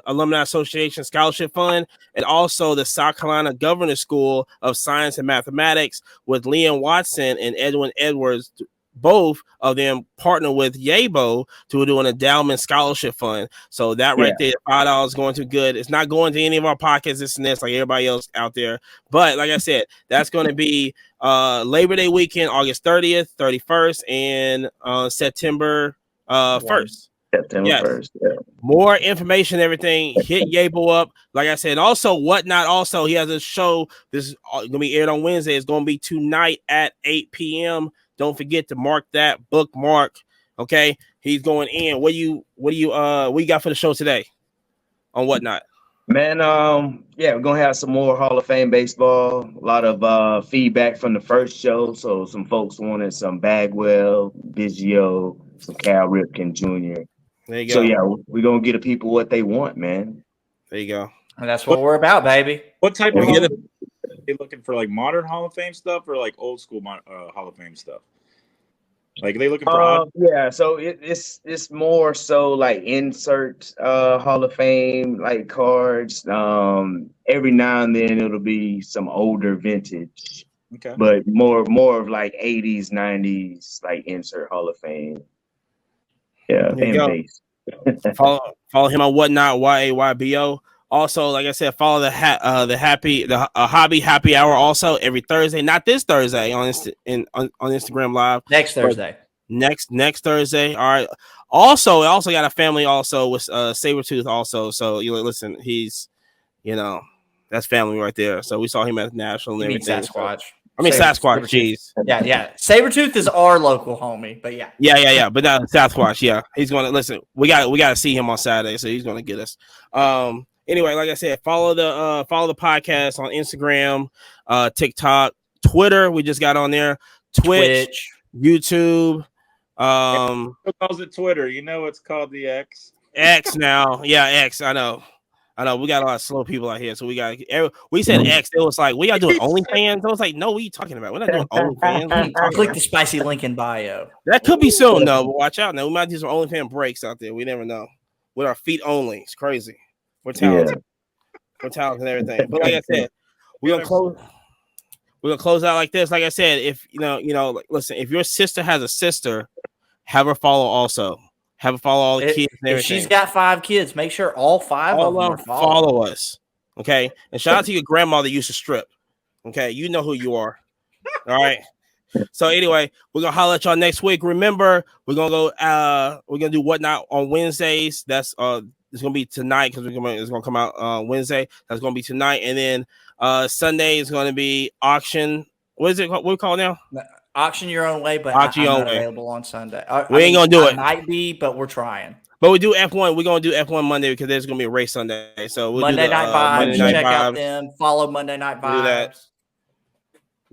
Alumni Association Scholarship Fund, and also the South Carolina Governor School of Science and Mathematics with Liam Watson and Edwin Edwards. Both of them partner with Yabo to do an endowment scholarship fund. So that right there, $5 going to good. It's not going to any of our pockets, this and this, like everybody else out there. But like I said, that's going to be Labor Day weekend, August 30th, 31st, and September 1st. September 1st. Yeah. More information, everything. Hit Yabo up. Like I said, also Whatnot. Also, he has a show. This is going to be aired on Wednesday. It's going to be tonight at 8 p.m. Don't forget to mark that bookmark. Okay, he's going in. What you got for the show today on Whatnot? Man, we're gonna have some more Hall of Fame baseball. A lot of feedback from the first show. So some folks wanted some Bagwell, Biggio, some Cal Ripken Jr. There you go. So yeah, we're gonna get the people what they want, man. There you go. And that's what we're about, baby. What type of they looking for, like modern Hall of Fame stuff or like old school Hall of Fame stuff? Like, are they looking for? So it's more so like insert Hall of Fame like cards. Every now and then it'll be some older vintage, but more of like 80s, 90s like insert Hall of Fame. Yeah, fan base. Follow him on Whatnot, YAYBO. Also, like I said, follow the Hobby Happy Hour also every Thursday. Not this Thursday on Instagram Live. Next Thursday. Next Thursday. All right. Also, I also got a family also with Sabretooth also. So listen, he's that's family right there. So we saw him at the National and everything. Sasquatch. Sasquatch. Jeez. Yeah. Sabretooth is our local homie, but yeah. Yeah. But not Sasquatch. Yeah, he's gonna listen. We got to see him on Saturday, so he's gonna get us. Anyway, like I said, follow the podcast on Instagram, TikTok, Twitter. We just got on there, Twitch. YouTube. Who calls it Twitter? It's called the X. X now. Yeah, X. I know. We got a lot of slow people out here, so we said X. It was like, we are doing OnlyFans. I was like, no, what are you talking about? We're not doing OnlyFans. Click the spicy link in bio. That could be soon, though. But watch out now. We might do some OnlyFans breaks out there. We never know. With our feet only, it's crazy. We're talented. We're talented and everything. But like I said, we're gonna close out like this. Like I said, if listen, if your sister has a sister, have her follow also. Have her follow all the kids and everything. If she's got 5 kids, make sure all 5 of them follow us. Okay. And shout out to your grandma that used to strip. Okay, you know who you are. All right. So anyway, we're gonna holler at y'all next week. Remember, we're gonna do Whatnot on Wednesdays. That's it's gonna be tonight because it's gonna come out Wednesday. That's gonna be tonight, and then Sunday is gonna be auction. What is it? What we call it now? Auction your own way, but auction I'm your not own available on Sunday. We ain't gonna do it. Might be, but we're trying. But we do F1. We're gonna do F1 Monday because there's gonna be a race Sunday. So we'll Monday do Night Vibes. Monday Night Check Vibes. out them. Follow Monday Night Vibes.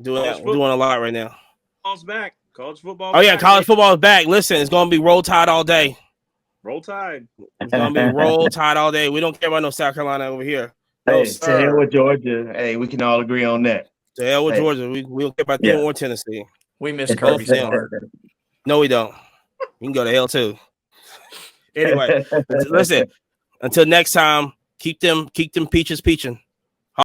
Do that. We're doing a lot right now. Football's back. College football. Oh yeah, college football is back. Listen, it's gonna be Roll Tide all day. Roll Tide. It's gonna be Roll Tide all day. We don't care about no South Carolina over here. Hey, to hell with Georgia. Hey, we can all agree on that. To hell with Georgia. We don't care about them or Tennessee. We miss Kirby Smart. No, we don't. You can go to hell too. Anyway, listen. Until next time, keep them peaches peaching.